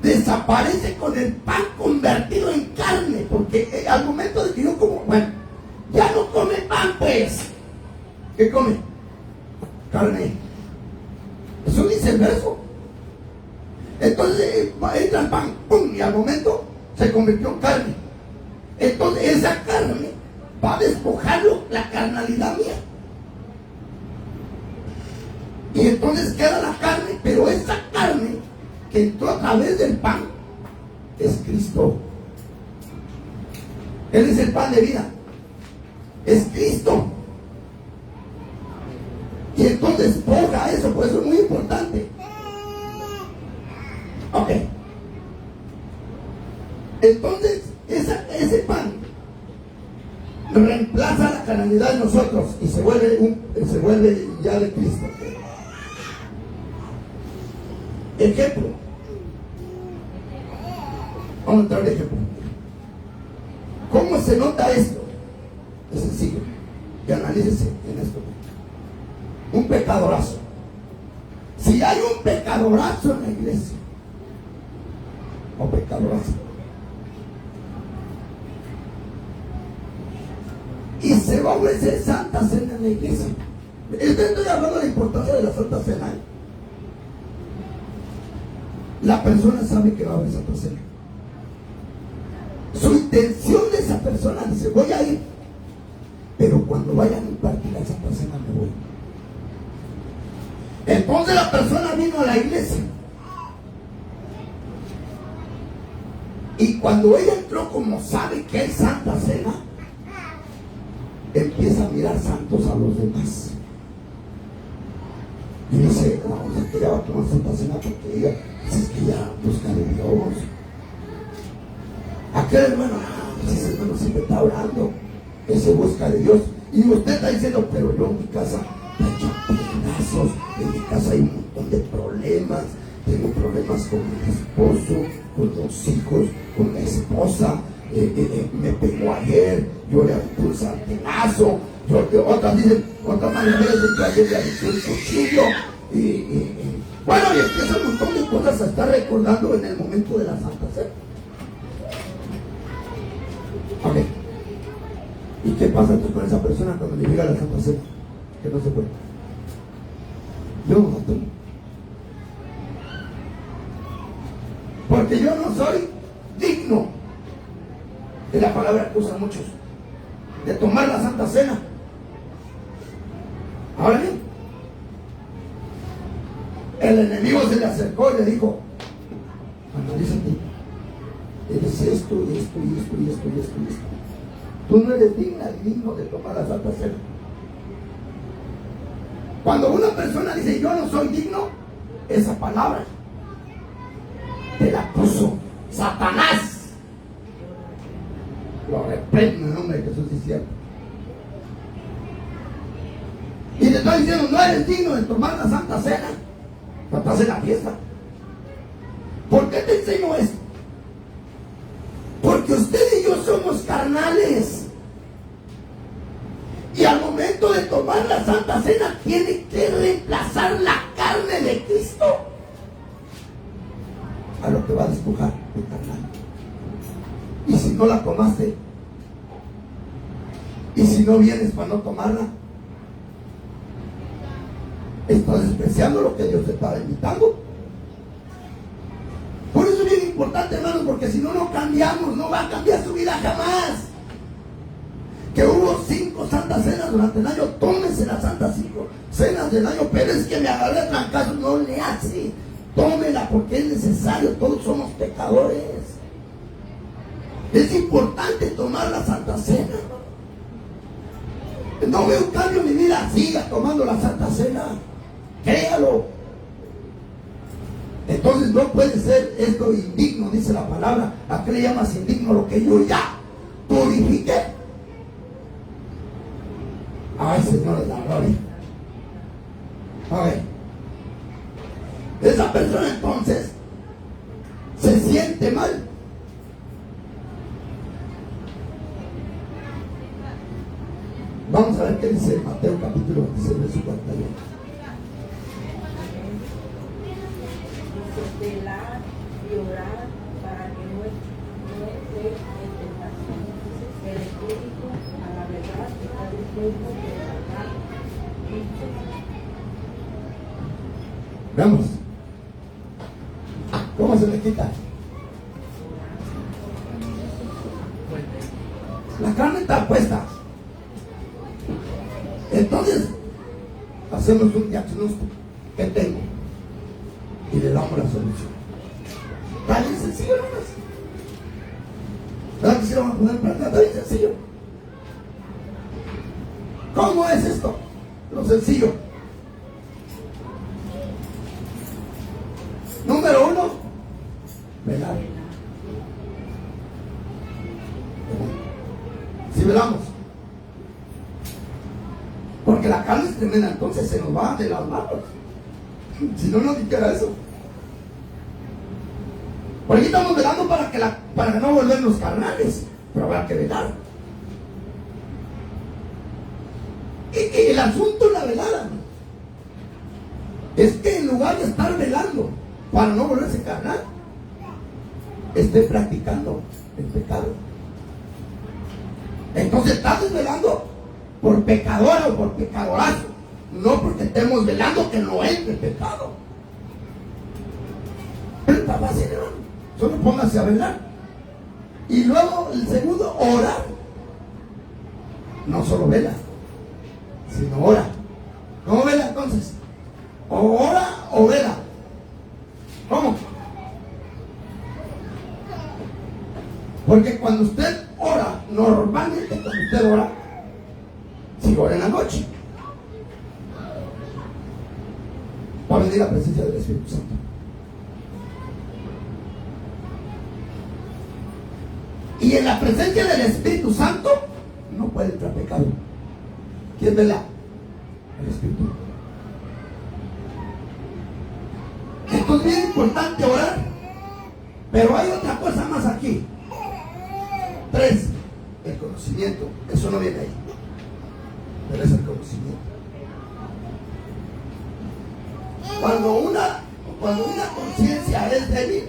desaparece con el pan convertido en carne. Porque al momento de que yo como, bueno, ya no come pan, pues. ¿Qué come? Carne. Eso dice el verso. Entonces entra el pan, ¡pum! Y al momento se convirtió en carne. Entonces esa carne va a despojarlo, la carnalidad mía. Y entonces queda la carne, pero esa carne que entró a través del pan es Cristo. Él es el pan de vida. Es Cristo. Y entonces despoja eso, por eso es muy importante. Ok. Entonces, ese pan reemplaza la carnalidad de nosotros y se vuelve ya de Cristo. Ejemplo. Vamos a entrar de ejemplo. ¿Cómo se nota esto? Es sencillo. Y analícese en esto. Un pecadorazo. Si hay un pecadorazo en la iglesia, o pecadorazo, y se va a ofrecer Santa Cena en la iglesia. Estoy hablando de la importancia de la Santa Cena. La persona sabe que va a haber Santa Cena. Su intención de esa persona dice: voy a ir, pero cuando vayan a impartir la Santa Cena me voy. Entonces la persona vino a la iglesia y cuando ella entró, como sabe que hay Santa Cena, empieza a mirar santos a los demás. Y dice, no, es que ya va a tomar Santa Cena porque ella, es que ya busca de Dios. Aquel hermano, pues ese hermano siempre está orando, ese busca de Dios. Y usted está diciendo, pero yo en mi casa está hecho pedazos, en mi casa hay un montón de problemas, tengo problemas con mi esposo, con los hijos, con la esposa, me pegó ayer, yo le aventé un sartenazo, otras dicen, otras maneras dicen que ayer le aventé un cuchillo, bueno, y empieza un montón de cosas a estar recordando en el momento de la Santa Cena. Ok. ¿Y qué pasa entonces con esa persona cuando le llega la Santa Cena? Que no se puede. Yo no tomo. Porque yo no soy digno, es la palabra que usan muchos, de tomar la Santa Cena. Ahora bien, el enemigo se le acercó y le dijo, analízate, eres esto, y esto, y esto, y esto, y esto, y esto. Tú no eres digna ni digno de tomar la Santa Cena. Cuando una persona dice yo no soy digno, esa palabra te la puso Satanás. Lo reprendo en el nombre de Jesús y cierto. Y te estoy diciendo, no eres digno de tomar la Santa Cena. No estás en la fiesta. ¿Por qué te enseño esto? Porque usted y yo somos carnales. Y al momento de tomar la Santa Cena tiene que reemplazar la carne de Cristo a lo que va a despojar el carnal. Y si no la tomaste, y si no vienes para no tomarla, estás despreciando lo que Dios te está invitando. Por eso es bien importante, hermanos, porque si no, no cambiamos, no va a cambiar su vida jamás. Que hubo 5 santas cenas durante el año, tómese las santas 5 cenas del año, pero es que me agarré a trancazos, no le hace. Tómela porque es necesario, todos somos pecadores. Es importante tomar la Santa Cena. No veo un cambio en mi vida, siga tomando la Santa Cena. Créalo. Entonces no puede ser esto indigno, dice la palabra. ¿A qué le llamas indigno? Lo que yo ya purifiqué. Ay, Señor de la gloria. Okay. Esa persona entonces se siente mal. Vamos a ver qué dice Mateo capítulo 26, verso 41. Velar y orar para que no esté en tentación. El espíritu a la verdad está dispuesto a tratar. Veamos. ¿Cómo se le quita? La carne está puesta. Entonces, hacemos un diagnóstico. ¿Qué tengo? Y le damos la solución. Está bien sencillo, hermanos. ¿Verdad que si lo vamos a poner para acá? Está bien sencillo. ¿Cómo es esto? Lo sencillo. Número 1, velar. Si velamos. Porque la carne es tremenda, entonces se nos va de las manos. Si no, no dijera eso. Por aquí estamos velando para que no volvernos carnales, pero habrá que velar. Y el asunto de la velada es que en lugar de estar velando para no volverse carnal, esté practicando el pecado. Entonces estás desvelando por pecadora o por pecadorazo, no porque estemos velando que no entre el pecado. Pero está fácil, hermano. Solo póngase a velar. Y luego el segundo, orar. No solo vela, sino ora. ¿Cómo vela entonces? O ora o vela. ¿Cómo? Porque cuando usted ora, normalmente cuando usted ora, si ora en la noche, venir la presencia del Espíritu Santo. Y en la presencia del Espíritu Santo no puede entrar pecado. ¿Quién vela? El Espíritu. Esto es bien importante orar. Pero hay otra cosa más aquí. 3. El conocimiento. Eso no viene ahí. Pero es el conocimiento. Cuando una conciencia es débil,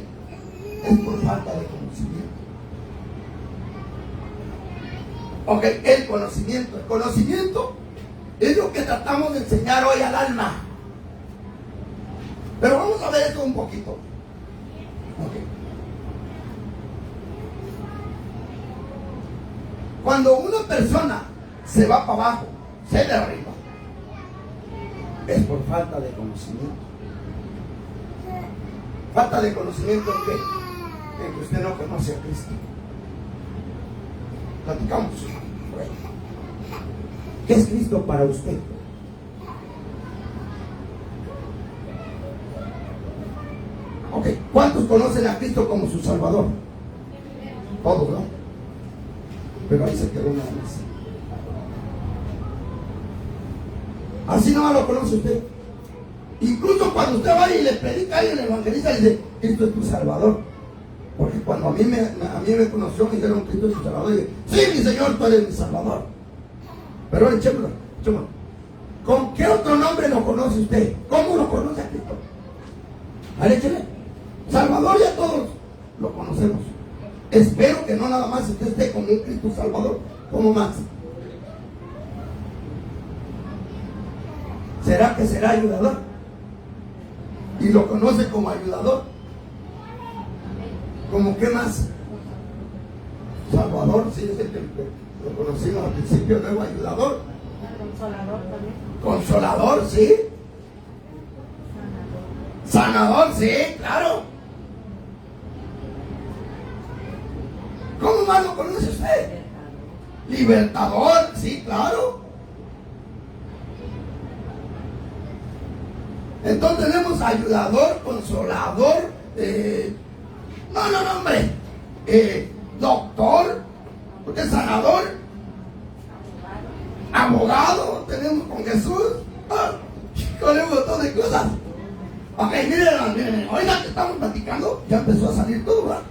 es por falta de conocimiento. Ok, el conocimiento. El conocimiento es lo que tratamos de enseñar hoy al alma. Pero vamos a ver esto un poquito. Okay. Cuando una persona se va para abajo, se derriba, es por falta de conocimiento. ¿Falta de conocimiento en qué? En que usted no conoce a Cristo. Platicamos. ¿Qué es Cristo para usted? Ok, ¿cuántos conocen a Cristo como su Salvador? Todos, ¿no? Pero ahí se quedó nada más. Así no lo conoce usted. Incluso cuando usted va y le predica a alguien, el evangelista, le dice, Cristo es tu Salvador. Porque cuando a mí me conoció, me dijeron, Cristo es tu Salvador. Y dije, sí, mi Señor, tú eres mi Salvador. Pero echémoslo. ¿Con qué otro nombre lo conoce usted? ¿Cómo lo conoce a Cristo? A ver, échale. Salvador ya todos lo conocemos. Espero que no nada más usted esté como un Cristo Salvador. ¿Cómo más? ¿Será que será ayudador? Y lo conoce como ayudador. ¿Cómo qué más? Salvador, sí, es el que lo conocimos al principio, luego ayudador. Consolador también. Consolador, sí. Sanador, sí, claro. ¿Cómo más lo conoce usted? Libertador, sí, claro. Entonces tenemos ayudador, consolador, hombre, doctor, porque es sanador, abogado, tenemos con Jesús, con un montón de cosas. Ok, miren, oiga que estamos platicando, ya empezó a salir todo, ¿verdad?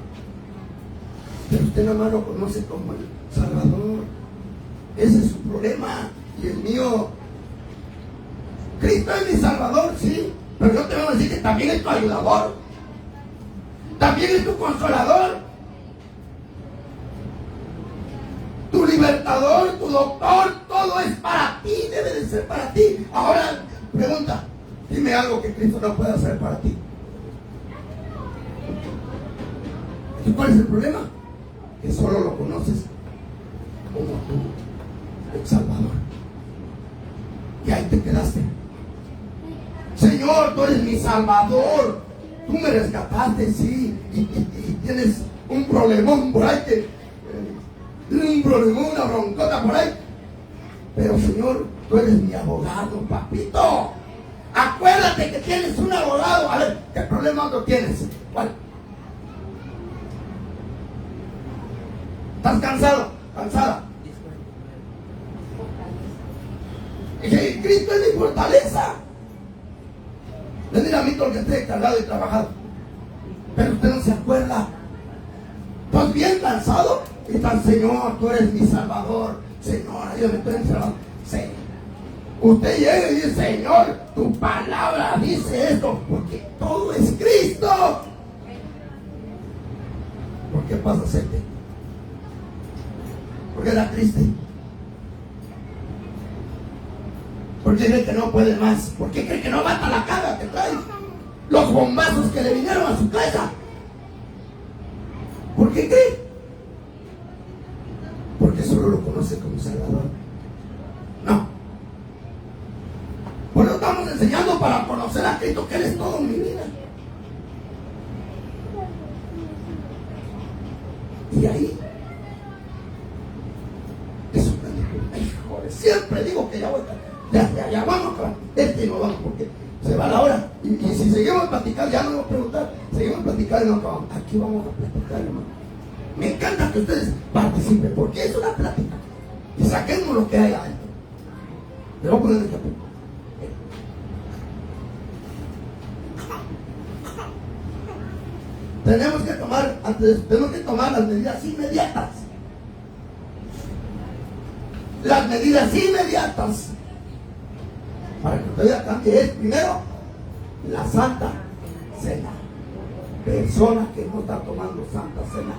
Pero usted nada más lo conoce como el Salvador. Ese es su problema y el mío. Cristo es mi Salvador, sí, pero yo te voy a decir que también es tu ayudador, también es tu consolador, tu libertador, tu doctor. Todo es para ti, debe de ser para ti. Ahora, pregunta, dime algo que Cristo no pueda hacer para ti. ¿Y cuál es el problema? Que solo lo conoces como tu Salvador. Y ahí te quedaste. Señor, tú eres mi Salvador. Tú me rescataste, sí. Y tienes un problemón por ahí un problemón, una broncota por ahí. Pero Señor, tú eres mi abogado, papito. Acuérdate que tienes un abogado. A ver, ¿qué problema otro tienes? ¿Cuál? ¿Estás cansado? ¿Cansada? Cristo es mi fortaleza. Le dirá a mí todo lo que esté cargado y trabajado. Pero usted no se acuerda. ¿Estás bien cansado? Y está, Señor, tú eres mi Salvador. Señor, ayúdame, tú eres mi Salvador. Señor. Usted llega y dice, Señor, tu palabra dice esto. Porque todo es Cristo. ¿Por qué pasa sete? Porque era triste. ¿Por qué cree que no puede más? ¿Por qué cree que no mata la cara que trae? Los bombazos que le vinieron a su casa. ¿Por qué cree? Porque solo lo conoce como Salvador. No. Pues lo estamos enseñando para conocer a Cristo, que Él es todo en mi vida. Y ahí es un gran siempre digo que ya voy a ya vamos para no vamos porque se va la hora y platicar, ya no voy a preguntar, seguimos platicando y no acabamos. Aquí vamos a platicar, hermano. Me encanta que ustedes participen, porque es una plática. Y saquemos lo que hay adentro. Le voy a poner el ejemplo. Tenemos que tomar las medidas inmediatas. Las medidas inmediatas para que usted vida cambie es, primero, la Santa Cena. Persona que no está tomando Santa Cena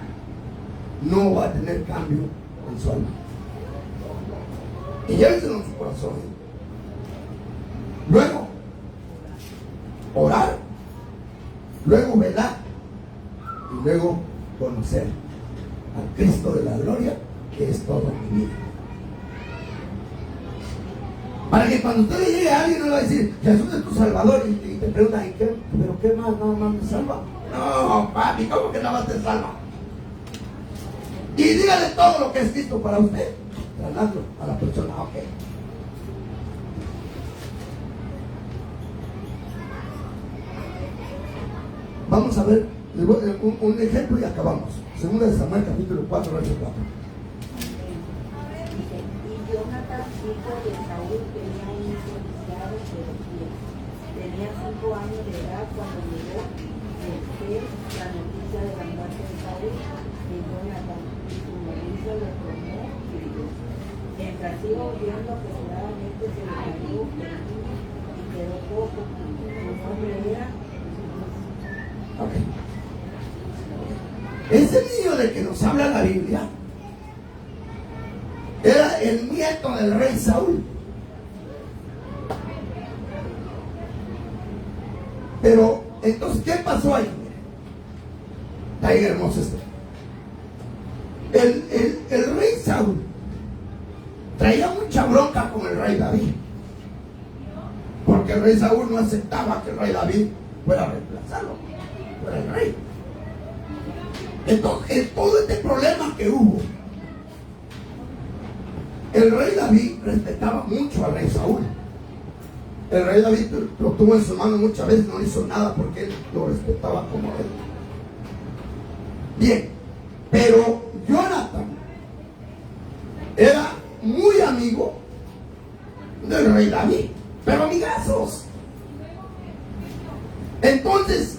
no va a tener cambio en su alma. Y llévenselo en su corazón. Luego, orar. Luego, velar. Y luego, conocer al Cristo de la gloria, que es todo mi vida. Para que cuando usted le llegue a alguien, no le va a decir, Jesús es tu Salvador, y te pregunta, ¿y qué? ¿Pero qué más? ¿Nada más me salva? No, papi, ¿cómo que nada más te salva? Y dígale todo lo que es Cristo para usted, trasladando a la persona, ok. Vamos a ver un ejemplo y acabamos. Segunda de Samuel, capítulo 4, verso 4. Y Jonatán, hijo de Saúl, tenía un hijo lisiado de los pies. Tenía 5 años de edad cuando llegó la noticia de la muerte de Saúl de Jonatán, y su nodriza lo tomó y vivió. Mientras iba oyendo, apresuradamente se le cayó el niño y quedó poco. Su nombre era Okay. Ese niño de que nos habla la Biblia era el nieto del rey Saúl. Pero entonces, ¿qué pasó ahí? Está ahí hermoso esto. El rey Saúl traía mucha bronca con el rey David, porque el rey Saúl no aceptaba que el rey David fuera a reemplazarlo, fuera el rey. Entonces, todo este problema que hubo, el rey David respetaba mucho al rey Saúl. El rey David lo tuvo en su mano muchas veces, no hizo nada porque él lo respetaba como rey. Bien, pero Jonatán era muy amigo del rey David, pero amigazos. Entonces,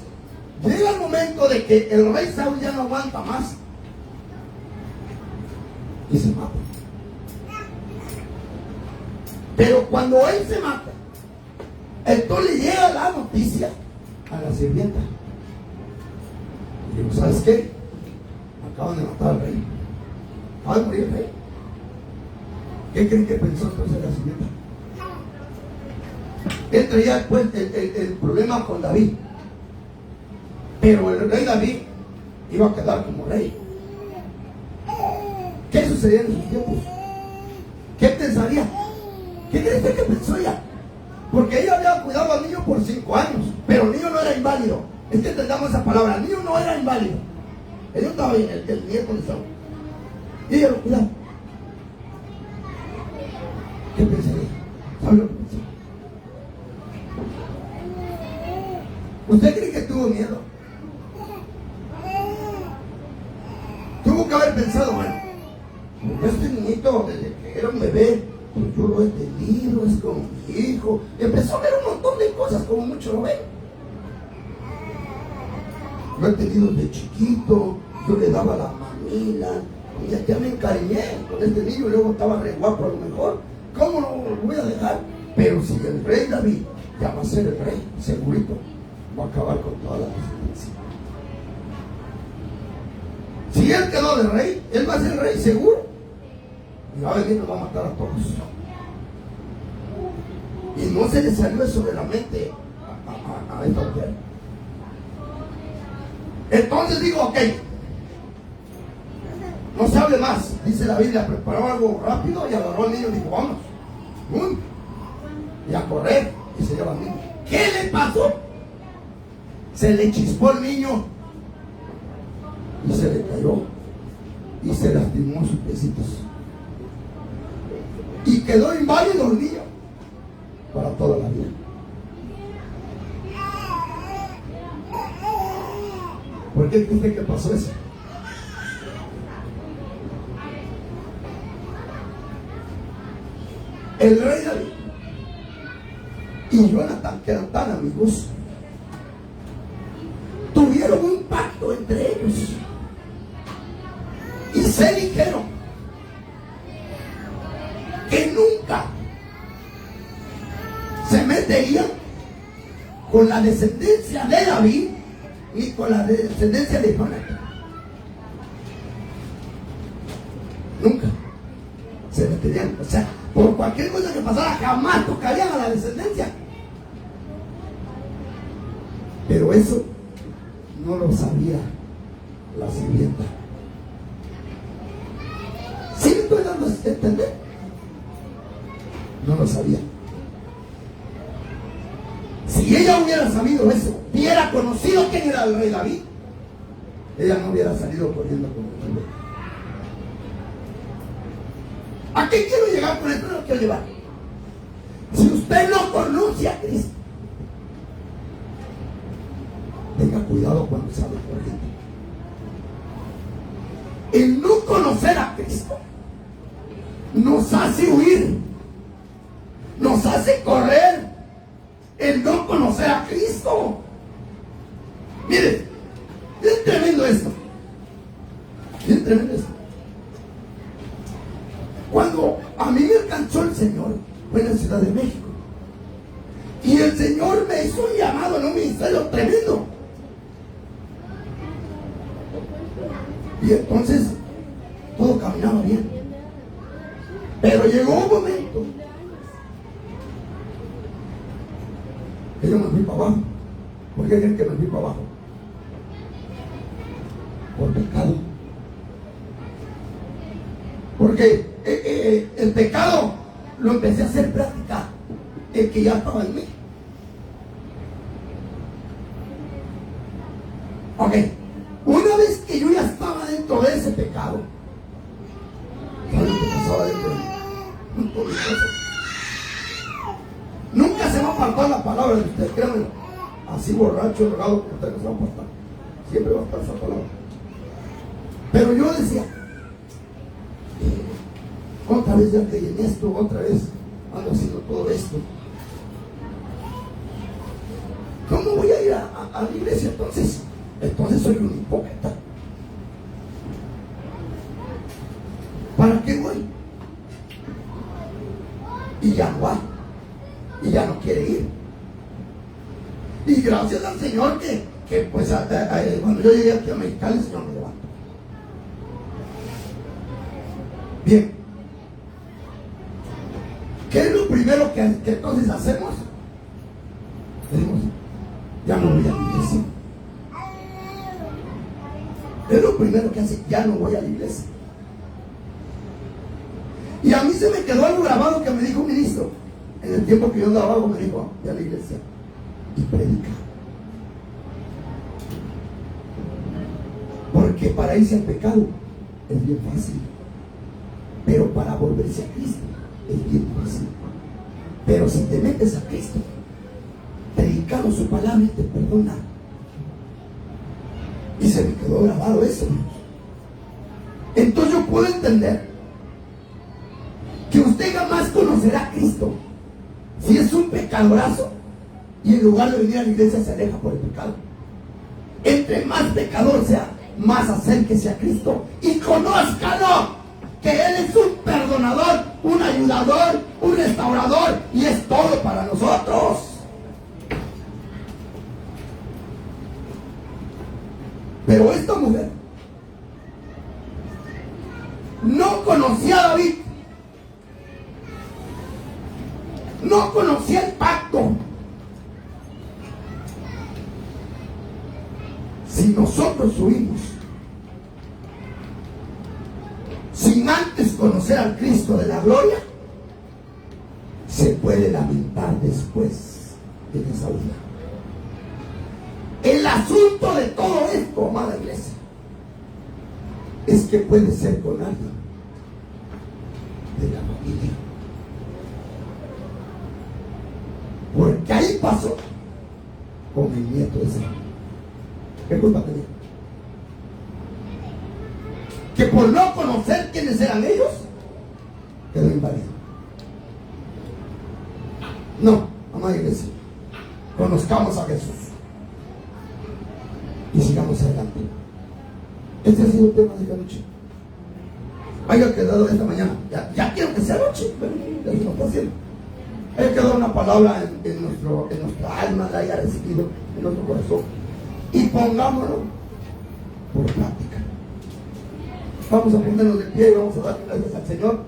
llega el momento de que el rey Saúl ya no aguanta más y se mata. Pero cuando él se mata, entonces le llega la noticia a la sirvienta. Y digo, ¿sabes qué? Acaban de matar al rey. Acaba de morir el rey. ¿Qué creen que pensó entonces la sirvienta? Él traía después el problema con David. Pero el rey David iba a quedar como rey. ¿Qué sucedía en esos tiempos? ¿Qué pensaría? ¿Qué crees que pensó ella? Porque ella había cuidado al niño por 5 años, pero el niño no era inválido. Es que entendamos esa palabra, el niño no era inválido. El niño estaba bien, el nieto de Saúl. Y ella lo cuidaba. ¿Qué pensaría? ¿Sabe lo que pensó? ¿Usted cree que tuvo miedo? Tuvo que haber pensado, bueno, este niñito desde que era un bebé, pues yo lo he tenido, es como mi hijo. Y empezó a ver un montón de cosas como muchos lo ven. Lo he tenido desde chiquito, yo le daba la mamila, y ya me encariñé con este niño, y luego estaba re guapo a lo mejor. ¿Cómo lo voy a dejar? Pero si el rey David ya va a ser el rey, segurito, va a acabar con toda la descendencia. Si él quedó de rey, él va a ser rey seguro. Y va a venir y nos va a matar a todos. Y no se le salió eso de la mente a esta mujer. Entonces digo, ok, no se hable más. Dice la Biblia, preparó algo rápido y agarró al niño y dijo, vamos. Y a correr. Y se lleva al niño. ¿Qué le pasó? Se le chispó el niño y se le cayó y se lastimó sus piecitos y quedó inválido el niño para toda la vida. ¿Por qué cree que pasó eso? El rey David y Jonatán, que eran tan amigos, tuvieron un pacto entre ellos y se dijeron que nunca se meterían con la descendencia de David ni con la descendencia de Jonatán. Nunca se meterían, o sea, por cualquier cosa que pasara jamás tocarían a la descendencia. Pero eso no lo sabía la sirvienta. ¿Sí me estoy dando a entender? No lo sabía. Si ella hubiera sabido eso, hubiera conocido quién era el rey David, ella no hubiera salido corriendo con el rey. ¿A qué quiero llegar con esto? No lo quiero llevar. Si usted no conoce a Cristo, tenga cuidado cuando sale corriendo. El no conocer a Cristo nos hace huir, nos hace correr. El no conocer a Cristo. Mire, es tremendo esto. Es tremendo esto. Cuando a mí me alcanzó el Señor, fue en la Ciudad de México. Y el Señor me hizo un llamado en un ministerio tremendo. Y entonces todo caminaba bien. Pero llegó un momento que yo me fui para abajo. ¿Por qué creen que me fui para abajo? Por pecado. Porque el pecado lo empecé a hacer práctica, el que ya estaba en mí. Ok, una vez que yo ya estaba dentro de ese pecado, ¿saben lo que pasaba dentro de mí? Un montón de cosas. Nunca se va a apartar la palabra de usted, créanme. Así borracho, drogado, como usted no se va a apartar. Siempre va a estar esa palabra. Pero yo decía, otra vez ya creí en esto, otra vez ando haciendo todo esto. ¿Cómo voy a ir a la iglesia entonces? Entonces soy un hipócrita. ¿Para qué voy? Y ya no va. Y ya no quiere ir. Y gracias al Señor que pues cuando yo llegué aquí a Mexicali, el Señor me levantó. Bien. ¿Qué es lo primero que entonces hacemos? Decimos, ya no voy a la iglesia. Es lo primero que hace, ya no voy a la iglesia. Y a mí se me quedó algo grabado que me dijo un ministro. En el tiempo que yo andaba abajo me dijo, ve a la iglesia y predica. Porque para irse al pecado es bien fácil. Pero para volverse a Cristo es bien fácil. Pero si te metes a Cristo, predicando su palabra y te perdona. Y se me quedó grabado eso. Entonces yo puedo entender que usted jamás conocerá a Cristo si es un pecadorazo y en lugar de venir a la iglesia se aleja por el pecado. Entre más pecador sea, más acérquese a Cristo y conózcalo, que Él es un perdonador, un ayudador, un restaurador y es todo para nosotros. Pero esta mujer no conocía a David, no conocía el pacto. Si nosotros huimos sin antes conocer al Cristo de la gloria, se puede lamentar después en esa vida. El asunto de todo esto, amada iglesia, es que puede ser con alguien de la familia. Porque ahí pasó con el nieto de ese. ¿Qué culpa tenía? que por no conocer quiénes eran ellos, quedó inválido. No, amada iglesia, conozcamos a Jesús y sigamos adelante. Este ha sido el tema de esta noche. Haya quedado esta mañana, ya quiero que sea noche, pero ya se nos está haciendo. Haya quedado una palabra en nuestra alma, la haya recibido en nuestro corazón, y pongámoslo por práctica. Vamos a ponernos de pie y vamos a dar gracias al Señor.